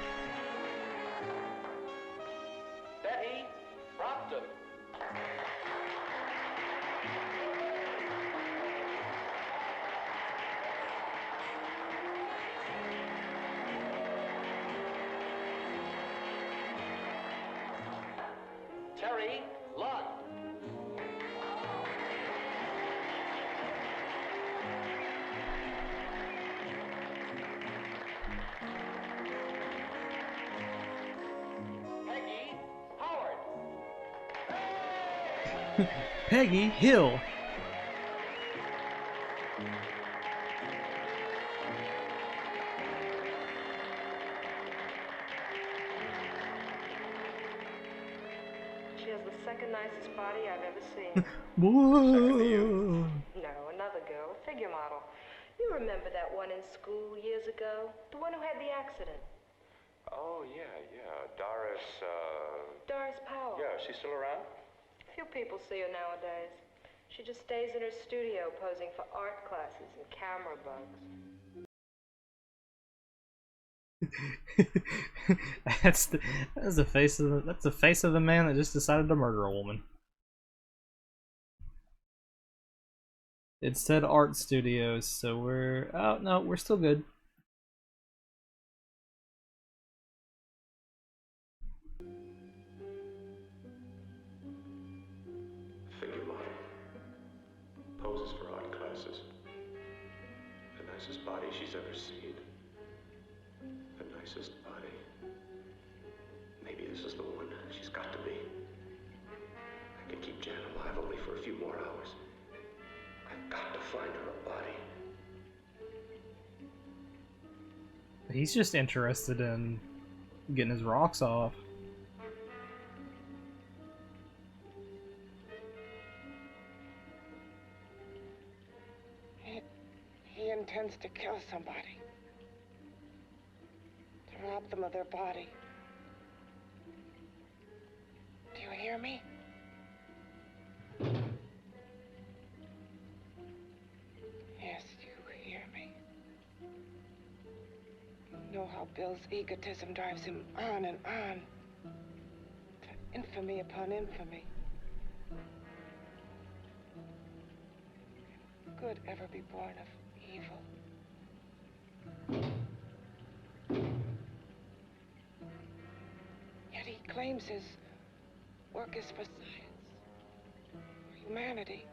Betty Brompton. Terry Lund. Peggy Howard. Peggy Hill. She has the second nicest body I've ever seen. Whoa. No, another girl, a figure model. You remember that one in school years ago? The one who had the accident. Oh, yeah. Doris, Doris Powell. Yeah, she's still around? Few people see her nowadays. She just stays in her studio posing for art classes and camera bugs. that's the face of the man that just decided to murder a woman. It said art studios, so we're still good. Figure model. Poses for art classes. The nicest body she's ever seen. The nicest body. Maybe this is the one. She's got to be. I can keep Jan alive only for a few more hours. I've got to find her a body. He's just interested in getting his rocks off. He intends to kill somebody. To rob them of their body. Do you hear me? Yes, you hear me. You know how Bill's egotism drives him on and on. To infamy upon infamy. Can good ever be born of evil? Yet he claims his work is for science, for humanity.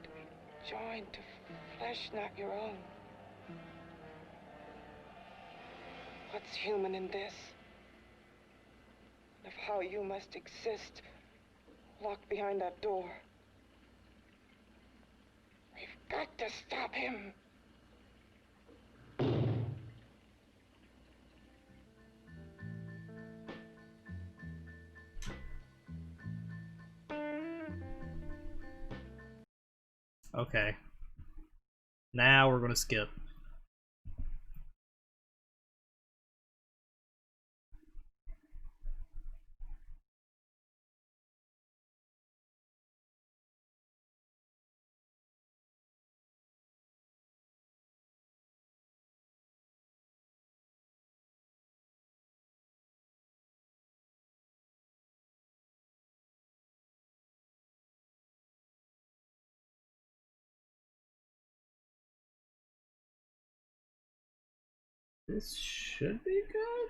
To be joined to flesh not your own. What's human in this? Of how you must exist, locked behind that door. We've got to stop him. Okay. Now we're gonna skip. This should be good.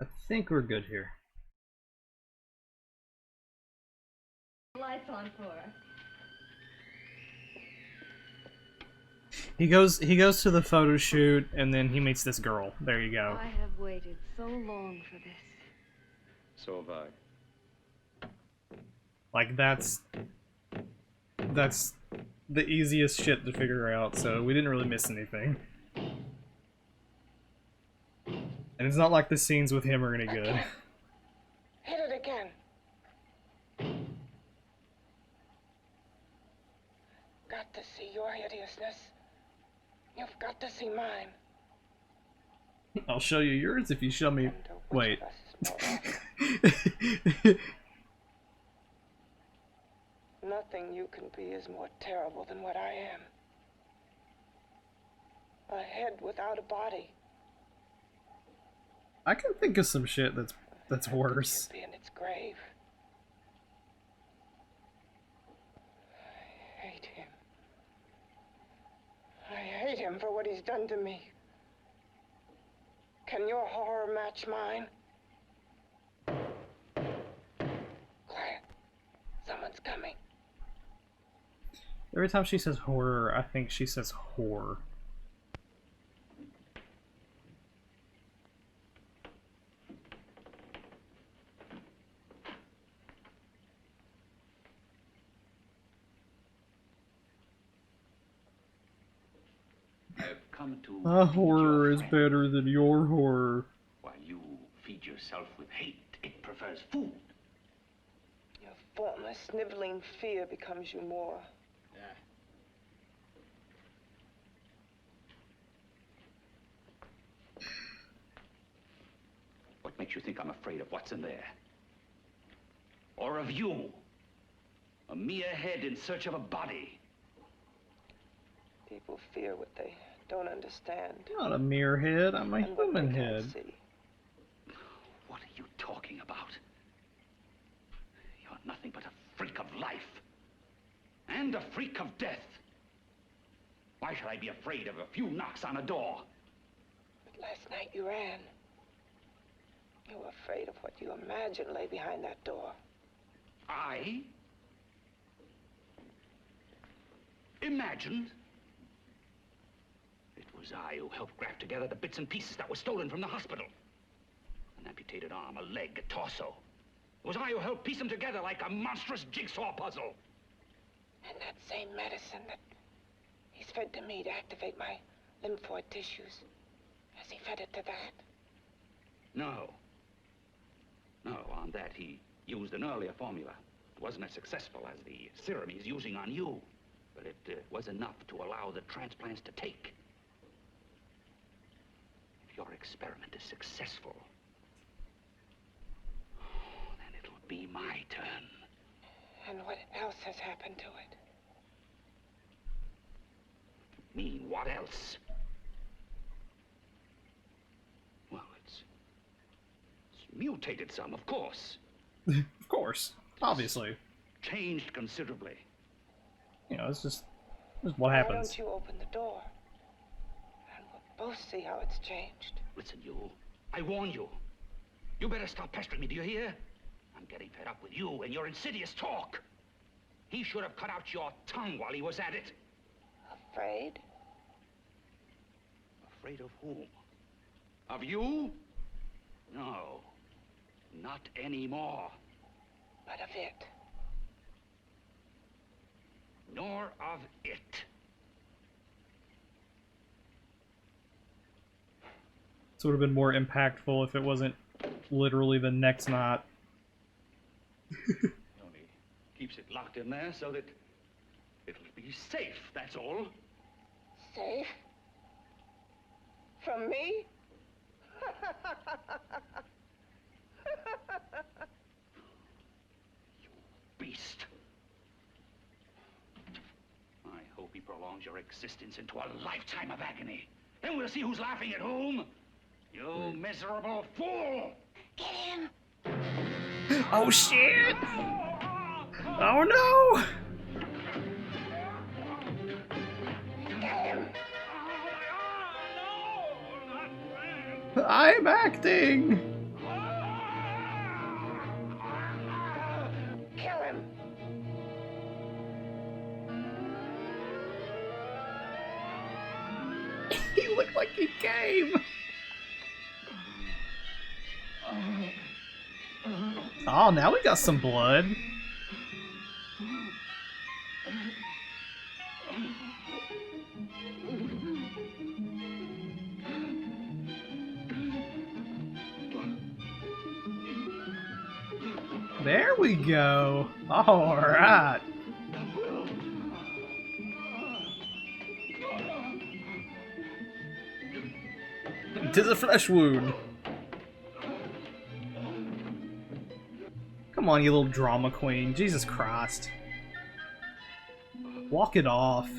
I think we're good here. Lights on for her. He goes to the photo shoot and then he meets this girl. There you go. I have waited so long for this. So have I. Like that's the easiest shit to figure out, so we didn't really miss anything. And it's not like the scenes with him are any good. Hit it again. Got to see your hideousness. You've got to see mine. I'll show you yours if you show me. Wait. Nothing you can be is more terrible than what I am. A head without a body. I can think of some shit that's worse. Be in its grave. I hate him. I hate him for what he's done to me. Can your horror match mine? Quiet. Someone's coming. Every time she says horror, I think she says whore. I've come to My horror is better than your horror. While you feed yourself with hate, it prefers food. Your formless, sniveling fear becomes you more. What makes you think I'm afraid of what's in there? Or of you? A mere head in search of a body. People fear what they don't understand. Not a mere head, I'm a And what human they can't head. see. What are you talking about? You're nothing but a freak of life. And a freak of death. Why should I be afraid of a few knocks on a door? But last night you ran. You were afraid of what you imagined lay behind that door. I? Imagined? It was I who helped graft together the bits and pieces that were stolen from the hospital. An amputated arm, a leg, a torso. It was I who helped piece them together like a monstrous jigsaw puzzle. And that same medicine that he's fed to me to activate my lymphoid tissues. Has he fed it to that? No. No, on that he used an earlier formula. It wasn't as successful as the serum he's using on you. But it was enough to allow the transplants to take. If your experiment is successful, then it'll be my turn. And what else has happened to it? Mean what else? Well, it's mutated some, of course. Of course. Obviously. Changed considerably. You know, it's just what Why happens. don't you open the door? And we'll both see how it's changed. Listen, you. I warn you. You better stop pestering me, do you hear? I'm getting fed up with you and your insidious talk. He should have cut out your tongue while he was at it. Afraid? Afraid of whom? Of you? No. Not anymore. But of it. Nor of it. This would have been more impactful if it wasn't literally the next night. He only keeps it locked in there so that it'll be safe, that's all. Safe? From me? You beast. I hope he prolongs your existence into a lifetime of agony. Then we'll see who's laughing at whom. You miserable fool! Get him! Oh shit! Oh no! Get him! I'm acting! Kill him! He looked like he came! Oh, now we got some blood. There we go. All right. 'Tis a flesh wound. Come on, you little drama queen. Jesus Christ. Walk it off.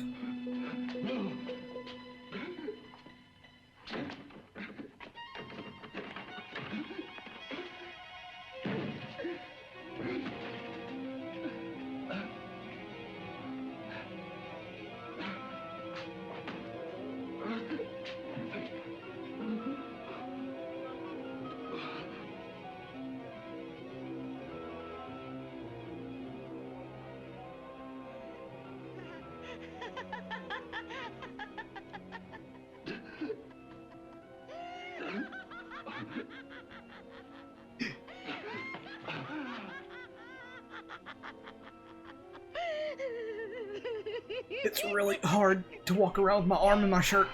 It's really hard to walk around with my arm in my shirt.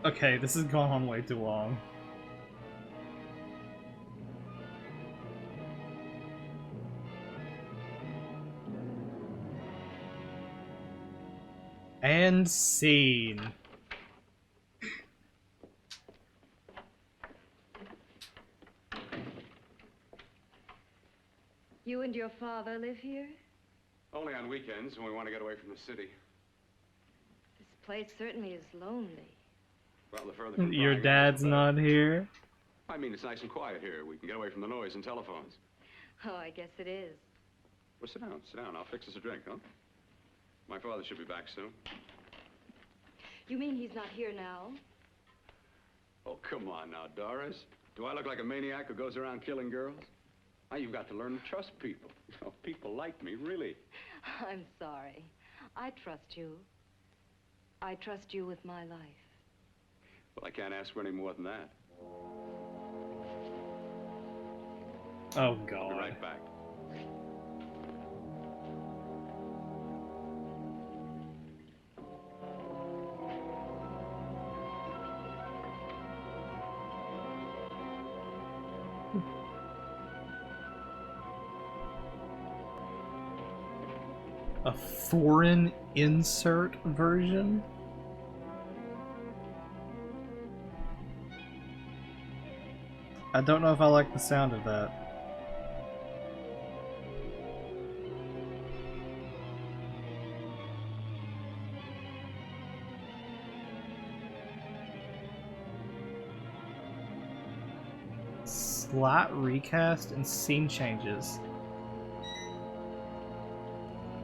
Okay, this has gone on way too long. And scene. You and your father live here? Only on weekends when we want to get away from the city. This place certainly is lonely. Well, the further from Your Brian, dad's the better. not here? I mean, it's nice and quiet here. We can get away from the noise and telephones. Oh, I guess it is. Well, sit down, sit down. I'll fix us a drink, huh? My father should be back soon. You mean he's not here now? Oh, come on now, Doris. Do I look like a maniac who goes around killing girls? Now, you've got to learn to trust people. You know, people like me, really. I'm sorry. I trust you. I trust you with my life. Well, I can't ask for any more than that. Oh, God. I'll be right back. A foreign insert version? I don't know if I like the sound of that. Slight recast and scene changes.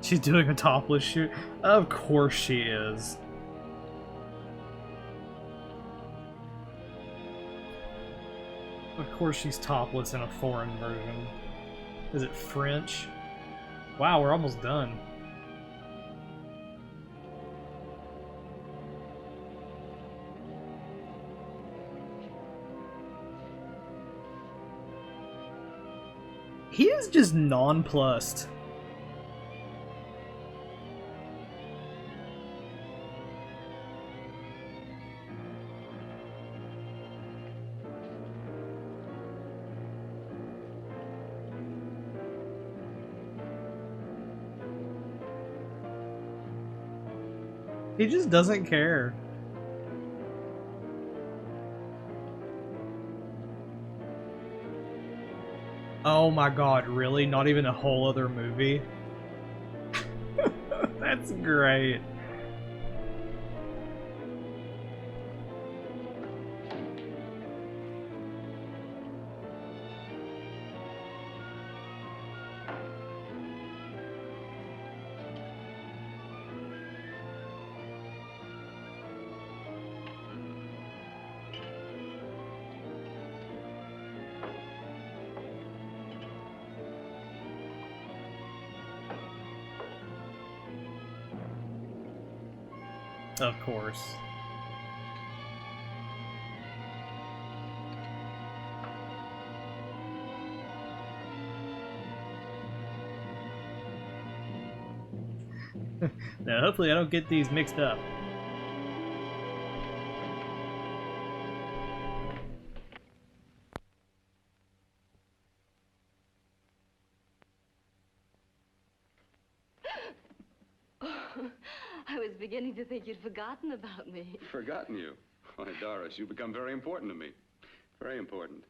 She's doing a topless shoot? Of course she is. Of course she's topless in a foreign version. Is it French? Wow, we're almost done. He is just nonplussed. He just doesn't care. Oh my god, really? Not even a whole other movie? That's great. Of course. Now, hopefully I don't get these mixed up. I was beginning to think you'd forgotten about me. Forgotten you? Why, Doris, you've become very important to me. Very important.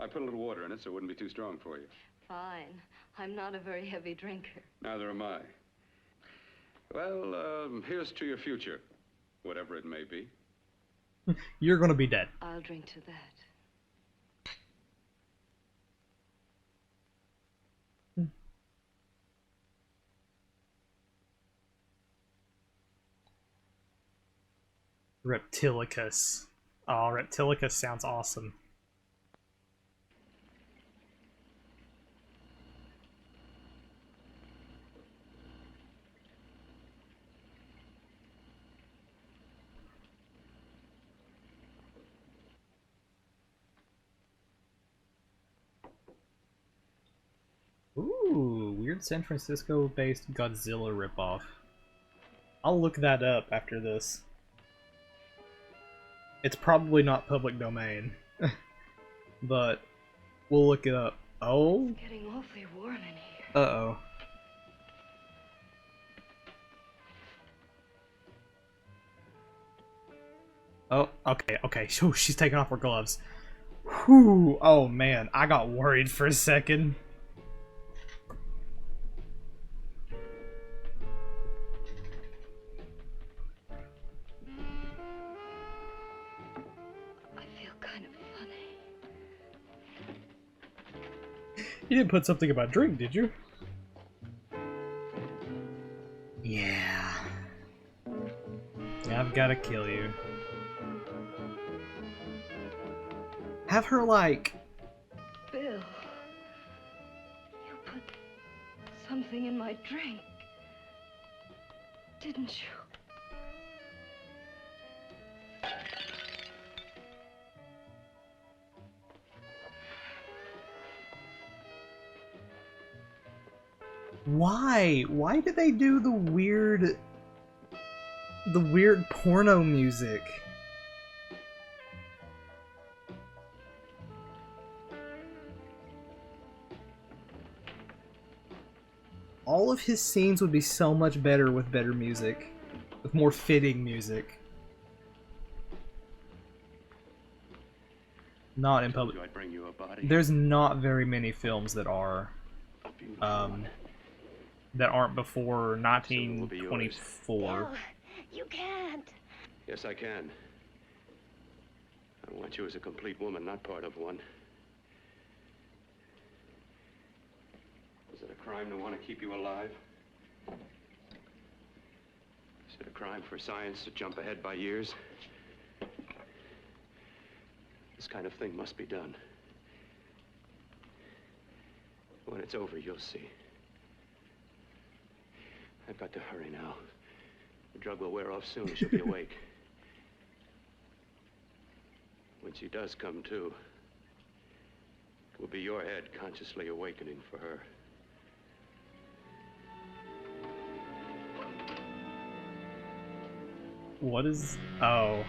I put a little water in it so it wouldn't be too strong for you. Fine. I'm not a very heavy drinker. Neither am I. Well, here's to your future, whatever it may be. You're gonna be dead. I'll drink to that. Reptilicus. Oh, Reptilicus sounds awesome. Ooh, weird San Francisco-based Godzilla ripoff. I'll look that up after this. It's probably not public domain, but we'll look it up. Oh? It's getting awfully warm in here. Uh-oh. Oh, okay. Oh, she's taking off her gloves. Whew. Oh, man. I got worried for a second. You didn't put something about drink, did you? Yeah. I've gotta kill you. Have her, like... Bill, you put something in my drink, didn't you? Why? Why did they do the weird porno music? All of his scenes would be so much better with better music. With more fitting music. Not in public. I bring you a body? There's not very many films that are that aren't before 1924. Bill, you can't. Yes, I can. I want you as a complete woman, not part of one. Is it a crime to want to keep you alive? Is it a crime for science to jump ahead by years? This kind of thing must be done. When it's over, you'll see. I've got to hurry now. The drug will wear off soon. She'll be awake. When she does come to, it will be your head consciously awakening for her. What is... Oh.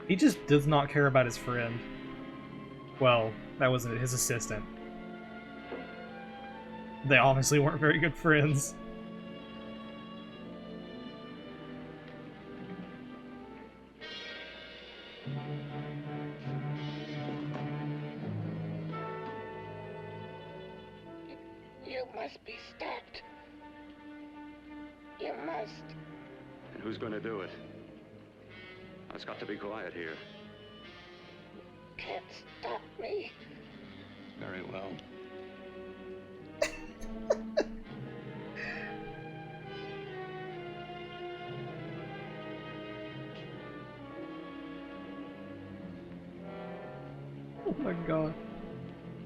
He just does not care about his friend. Well, that wasn't his assistant. They obviously weren't very good friends. You must be stopped. You must. And who's going to do it? It's got to be quiet here. Can't stop me. Very well. Oh my god.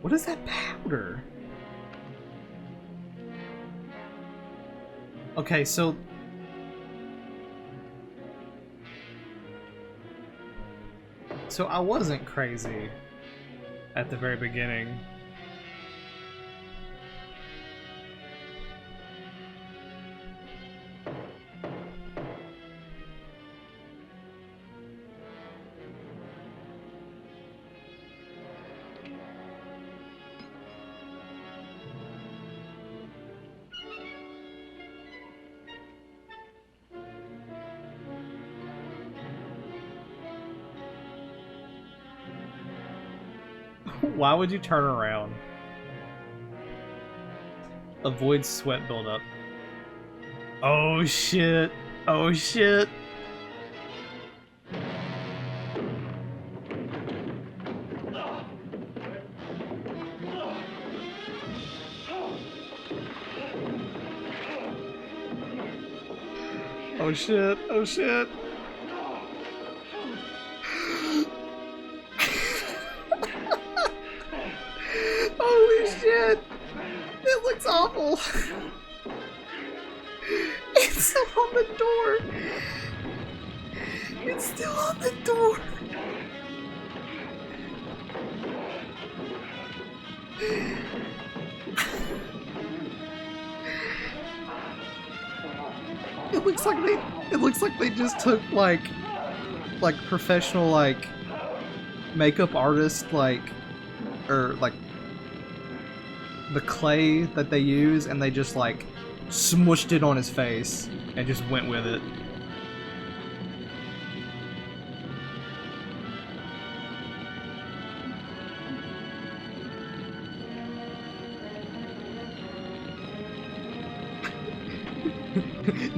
What is that powder? Okay, so I wasn't crazy at the very beginning. Why would you turn around? Avoid sweat buildup. Oh shit. Oh shit. Oh shit. Oh shit. Holy shit! It looks awful! It's still on the door! It's still on the door! It looks like they just took like professional makeup artist or the clay that they use, and they just smushed it on his face and just went with it.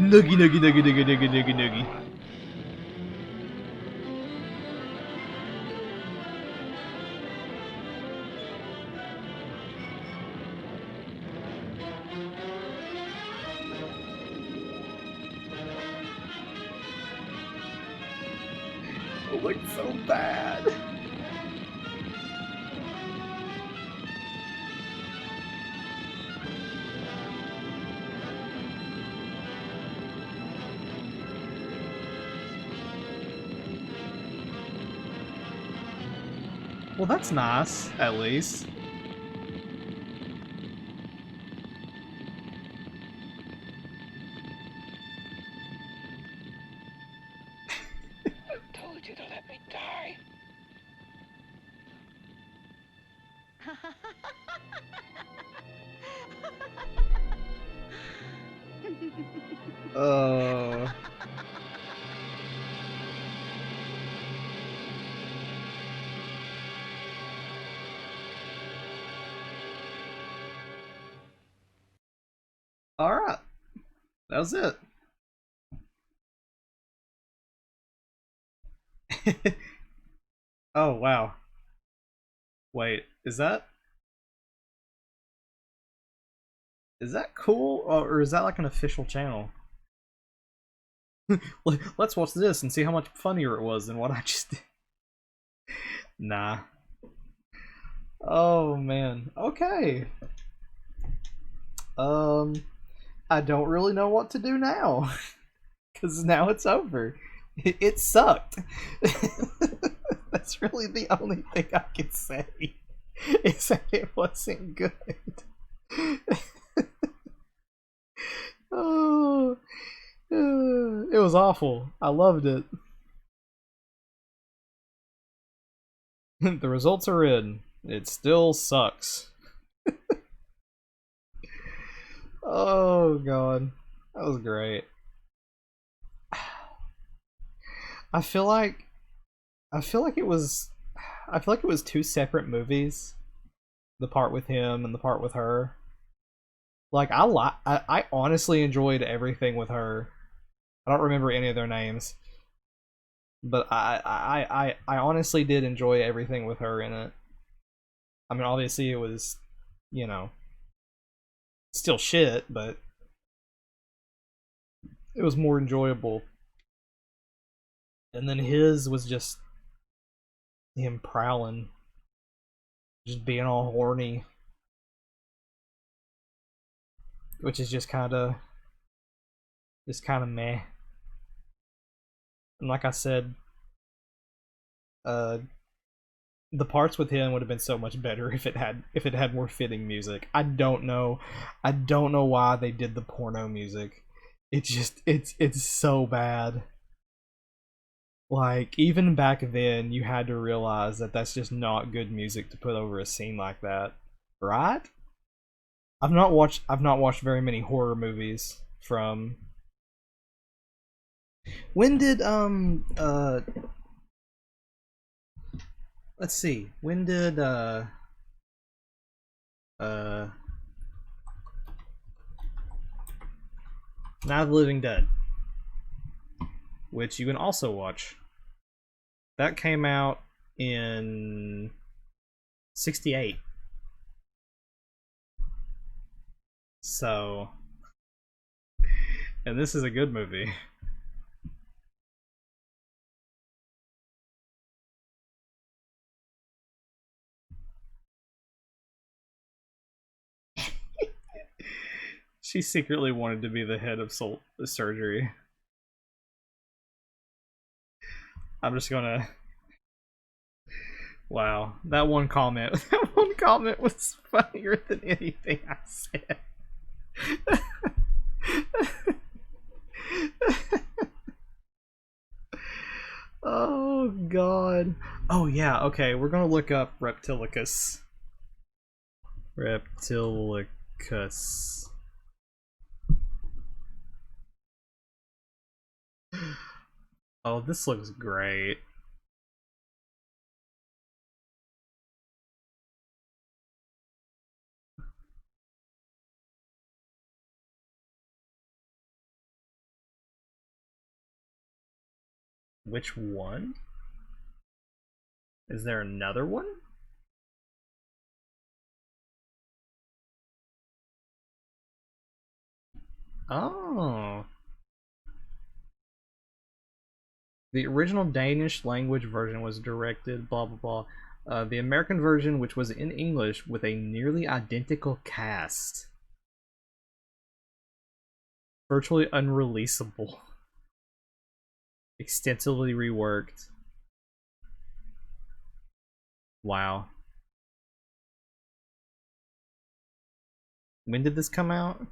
Noogie noogie noogie noogie noogie noogie noogie. It looks so bad. Well, that's nice, at least. I told you to let me die. Oh. Alright. That was it. Oh, wow. Wait, is that cool? Or is that like an official channel? Let's watch this and see how much funnier it was than what I just did. Nah. Oh, man. Okay. I don't really know what to do now. Because now it's over. It sucked. That's really the only thing I can say. Is that it wasn't good. Oh, it was awful. I loved it. The results are in. It still sucks. Oh god, that was great. I feel like it was two separate movies. The part with him and the part with her. Like I honestly enjoyed everything with her. I don't remember any of their names, but I honestly did enjoy everything with her in it. I mean, obviously it was, you know, still shit, but it was more enjoyable. And then his was just him prowling, just being all horny, which is just kind of is kind of meh. And like I said, the parts with him would have been so much better if it had more fitting music. I don't know why they did the porno music. It's so bad. Like, even back then, you had to realize that that's just not good music to put over a scene like that, right? I've not watched very many horror movies from. When did let's see. When did Night of the Living Dead, which you can also watch, that came out in 1968. So, and this is a good movie. She secretly wanted to be the head of soul surgery. I'm just gonna. Wow, that one comment was funnier than anything I said. Oh god. Oh yeah, okay, we're gonna look up Reptilicus. Reptilicus. Oh, this looks great. Which one? Is there another one? Oh. The original Danish language version was directed, blah blah blah. The American version, which was in English with a nearly identical cast. Virtually unreleasable. Extensively reworked. Wow. When did this come out?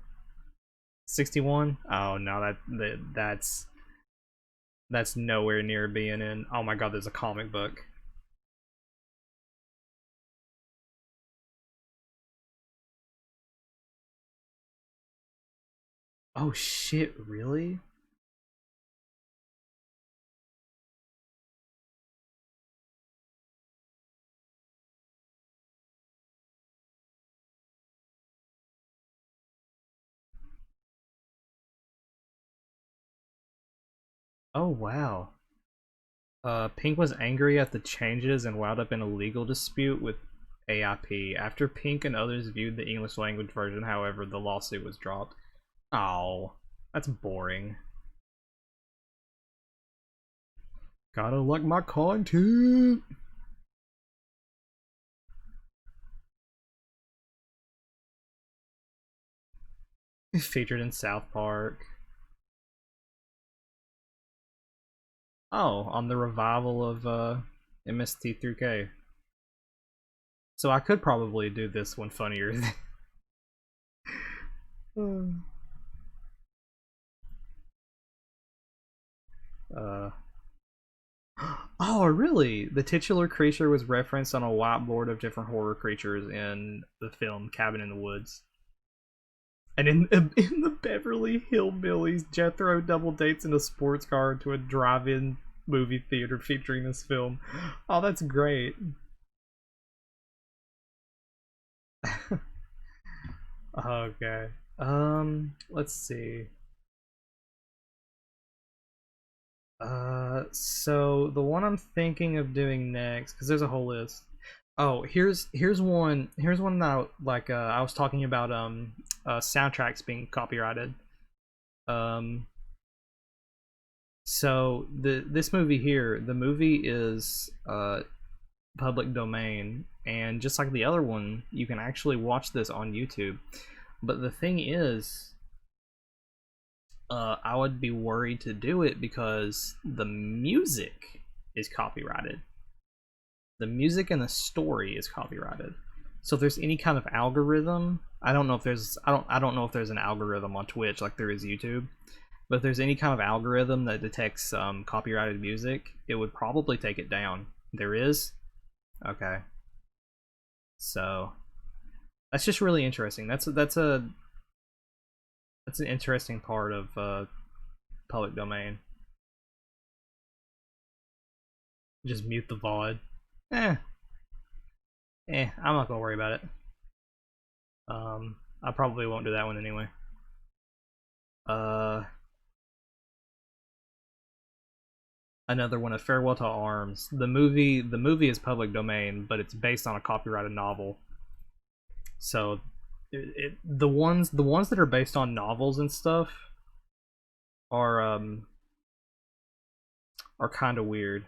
61? Oh no, that's nowhere near being in. Oh my god, there's a comic book. Oh shit, really? Oh wow. Pink was angry at the changes and wound up in a legal dispute with AIP. After Pink and others viewed the English language version, however, the lawsuit was dropped. Oh, that's boring. Gotta like my content. Featured in South Park. Oh, on the revival of MST3K. So I could probably do this one funnier. Oh, really? The titular creature was referenced on a whiteboard of different horror creatures in the film Cabin in the Woods. And in the Beverly Hillbillies, Jethro double dates in a sports car to a drive-in movie theater featuring this film. Oh, that's great. Okay. Let's see. So the one I'm thinking of doing next, because there's a whole list. Oh, here's one that I was talking about soundtracks being copyrighted. So this movie here, the movie is public domain, and just like the other one, you can actually watch this on YouTube. But the thing is, I would be worried to do it because the music is copyrighted. The music and the story is copyrighted. So if there's any kind of algorithm, I don't know if there's an algorithm on Twitch like there is YouTube, but if there's any kind of algorithm that detects copyrighted music, it would probably take it down. There is? Okay. So that's just really interesting. That's an interesting part of public domain. Just mute the VOD. I'm not gonna worry about it. I probably won't do that one anyway. Another one, A Farewell to Arms. The movie is public domain, but it's based on a copyrighted novel. So the ones that are based on novels and stuff are kind of weird.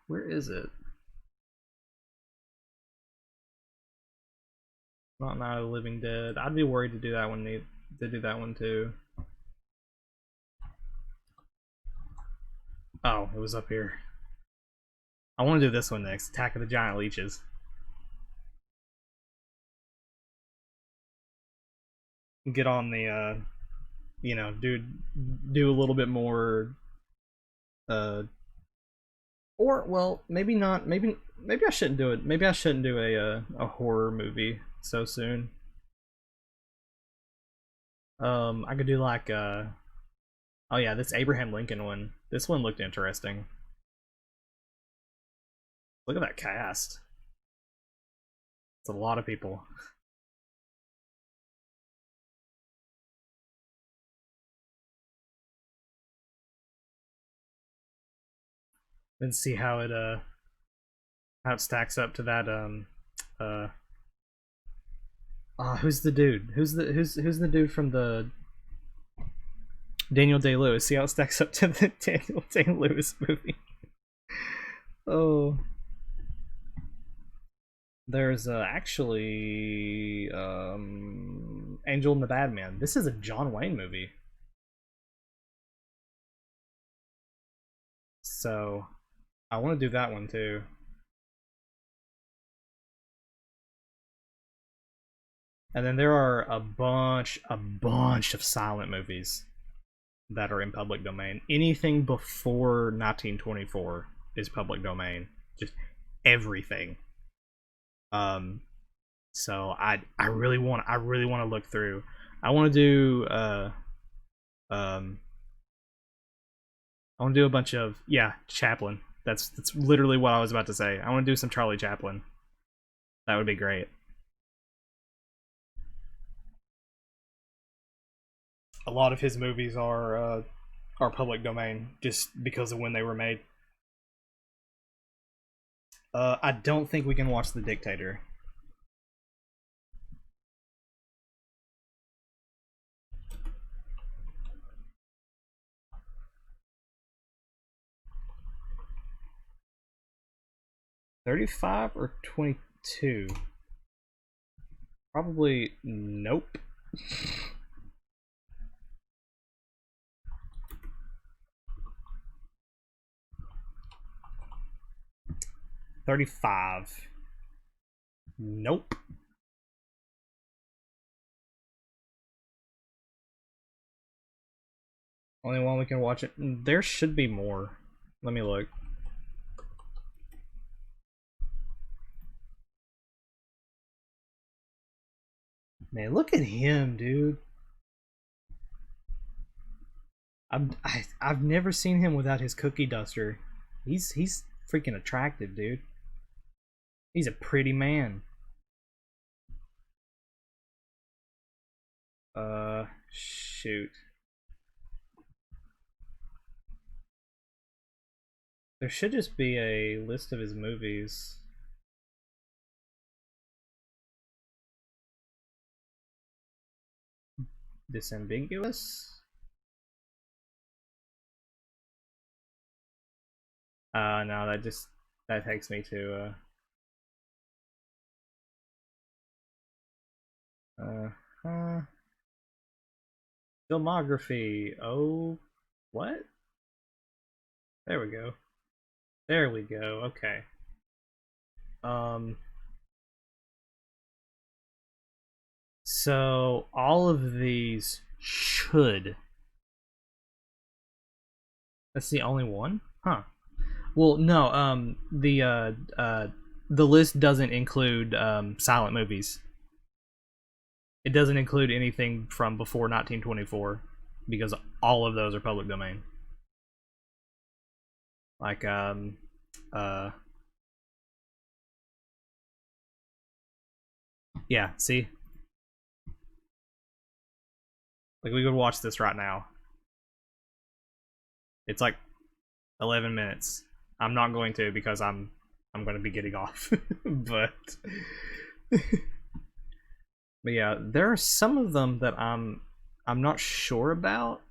Where is it? Not Night of the Living Dead. I'd be worried to do that one. To do that one too. Oh, it was up here. I want to do this one next. Attack of the Giant Leeches. Get on the do a little bit more or well, maybe not. Maybe I shouldn't do it. Maybe I shouldn't do a horror movie so soon. I could do like oh yeah, this Abraham Lincoln one. This one looked interesting. Look at that cast. It's a lot of people. And see how it stacks up to that who's the dude? Who's the dude from the Daniel Day-Lewis? See how it stacks up to the Daniel Day-Lewis movie. Oh, there's actually Angel and the Badman. This is a John Wayne movie. So I want to do that one too. And then there are a bunch of silent movies that are in public domain. Anything before 1924 is public domain. Just everything. So I really want to look through. I want to do I want to do a bunch of Chaplin. That's literally what I was about to say. I want to do some Charlie Chaplin. That would be great. A lot of his movies are public domain just because of when they were made. I don't think we can watch The Dictator. $35 or $22? Probably nope. $35. Nope. Only one we can watch it. There should be more. Let me look. Man, look at him, dude. I've never seen him without his cookie duster. He's freaking attractive, dude. He's a pretty man. Shoot. There should just be a list of his movies. Disambiguous? No, that takes me to Filmography. Oh, what? There we go. There we go. Okay. So all of these should. That's the only one? Huh. Well, no, the list doesn't include silent movies. It doesn't include anything from before 1924 because all of those are public domain. Like yeah, see? Like we could watch this right now. It's like 11 minutes. I'm not going to because I'm going to be getting off. but yeah, there are some of them that I'm not sure about.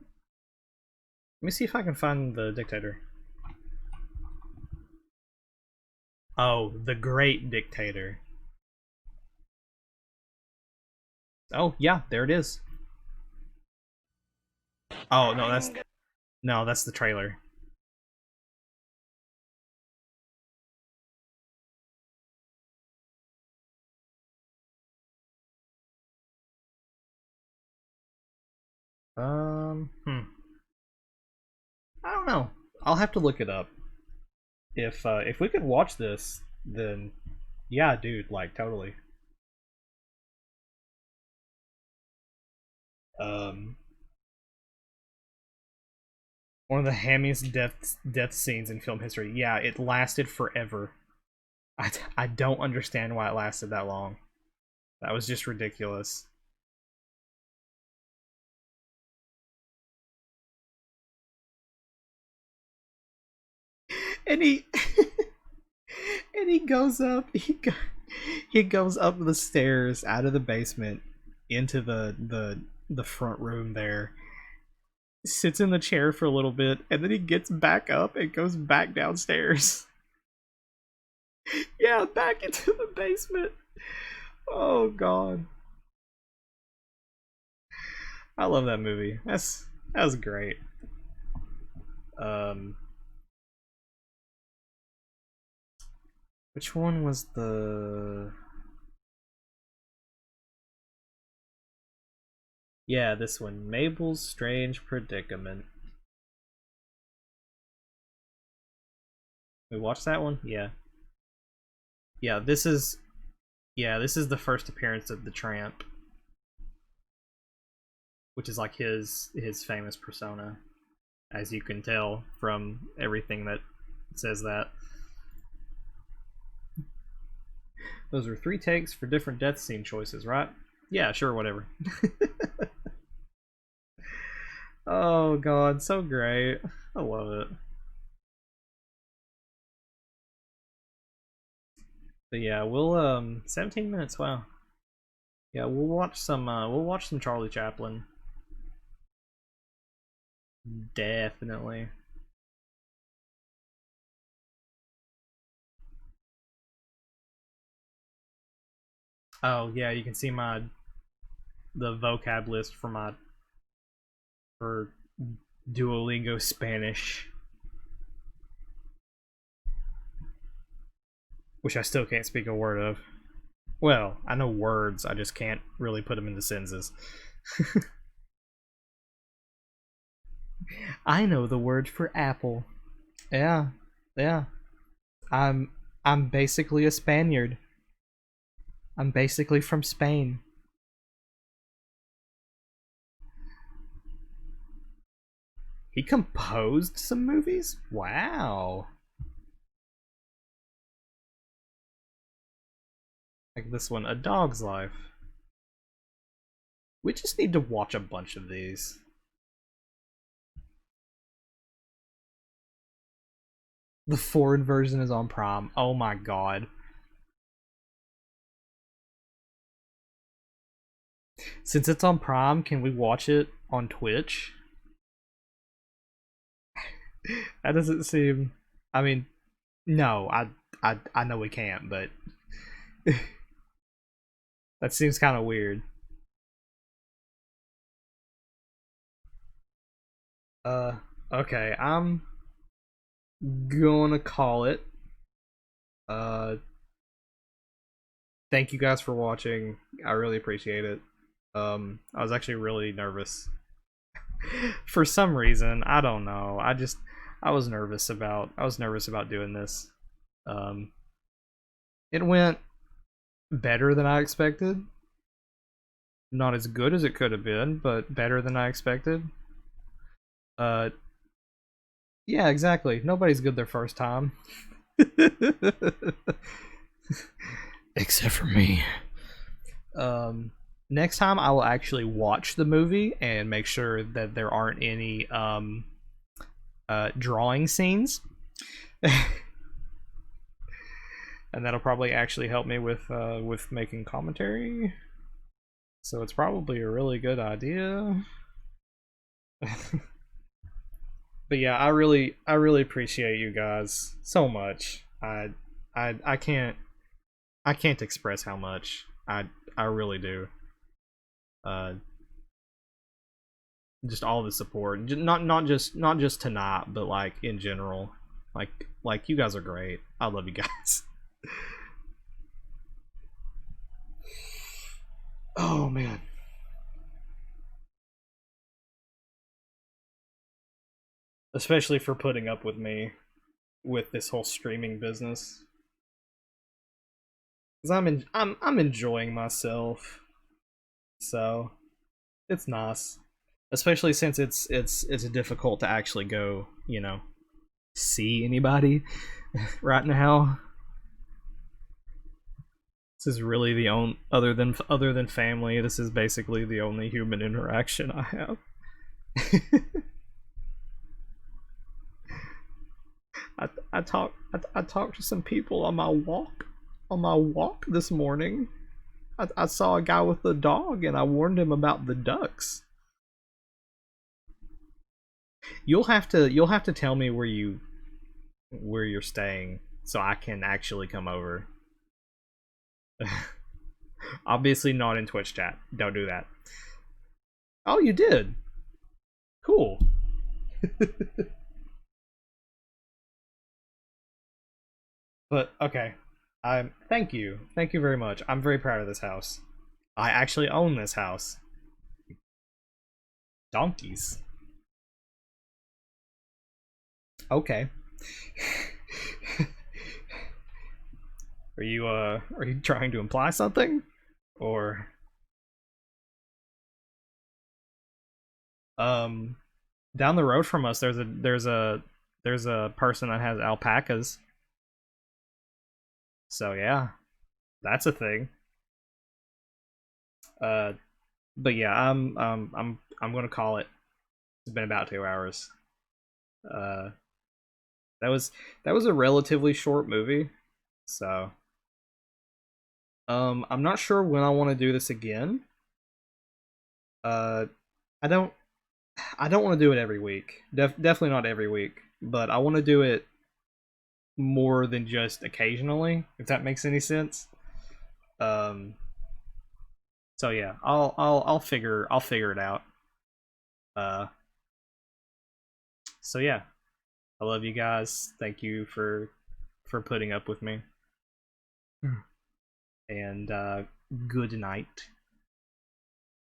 Let me see if I can find The Dictator. Oh, The Great Dictator. Oh, yeah, there it is. Oh, no, that's the trailer. I don't know. I'll have to look it up. If we could watch this, then yeah, dude, like totally. One of the hammiest death scenes in film history. Yeah, it lasted forever. I don't understand why it lasted that long. That was just ridiculous. And he and he goes up. He goes up the stairs out of the basement into the front room there. Sits in the chair for a little bit, and then he gets back up and goes back downstairs. Yeah, back into the basement. Oh god. I love that movie. That was great. Which one was the... Yeah, this one. Mabel's Strange Predicament. We watched that one? Yeah. Yeah, this is the first appearance of the Tramp. Which is like his famous persona. As you can tell from everything that says that. Those are 3 takes for different death scene choices, right? Yeah, sure, whatever. Oh god, so great. I love it. But yeah, we'll 17 minutes, wow. Yeah, we'll watch some Charlie Chaplin. Definitely. Oh yeah, you can see the vocab list for Duolingo Spanish, which I still can't speak a word of. Well, I know words, I just can't really put them into sentences. I know the word for apple. Yeah. I'm basically a Spaniard. I'm basically from Spain. He composed some movies? Wow. Like this one, A Dog's Life. We just need to watch a bunch of these. The foreign version is on Prime. Oh my god. Since it's on Prime, can we watch it on Twitch? That doesn't seem... I mean, no, I know we can't, but... that seems kind of weird. Okay, I'm gonna call it. Thank you guys for watching. I really appreciate it. I was actually really nervous. For some reason, I don't know. I was nervous about doing this. It went better than I expected. Not as good as it could have been, but better than I expected. Yeah, exactly. Nobody's good their first time. Except for me. Next time I will actually watch the movie and make sure that there aren't any drawing scenes. And that'll probably actually help me with making commentary. So it's probably a really good idea. But yeah, I really appreciate you guys so much. I can't express how much. I really do. Just all the support, not just tonight, but like in general. Like you guys are great. I love you guys. Oh man. Especially for putting up with me with this whole streaming business. Cuz I'm enjoying myself. So it's nice. Especially since it's difficult to actually go, you know, see anybody right now. This is really the only other than family, this is basically the only human interaction I have. I talked to some people on my walk this morning. I saw a guy with a dog and I warned him about the ducks. You'll have to tell me where you're staying so I can actually come over. Obviously not in Twitch chat. Don't do that. Oh, you did. Cool. But okay. Thank you very much. I'm very proud of this house. I actually own this house. Donkeys. Okay. Are you trying to imply something? Or down the road from us there's a person that has alpacas. So yeah, that's a thing. But yeah, I'm gonna call it. It's been about 2 hours. That was a relatively short movie, so I'm not sure when I want to do this again. I don't want to do it every week. Definitely not every week, but I want to do it more than just occasionally, if that makes any sense. So yeah, I'll figure it out. So yeah, I love you guys. Thank you for putting up with me. And good night.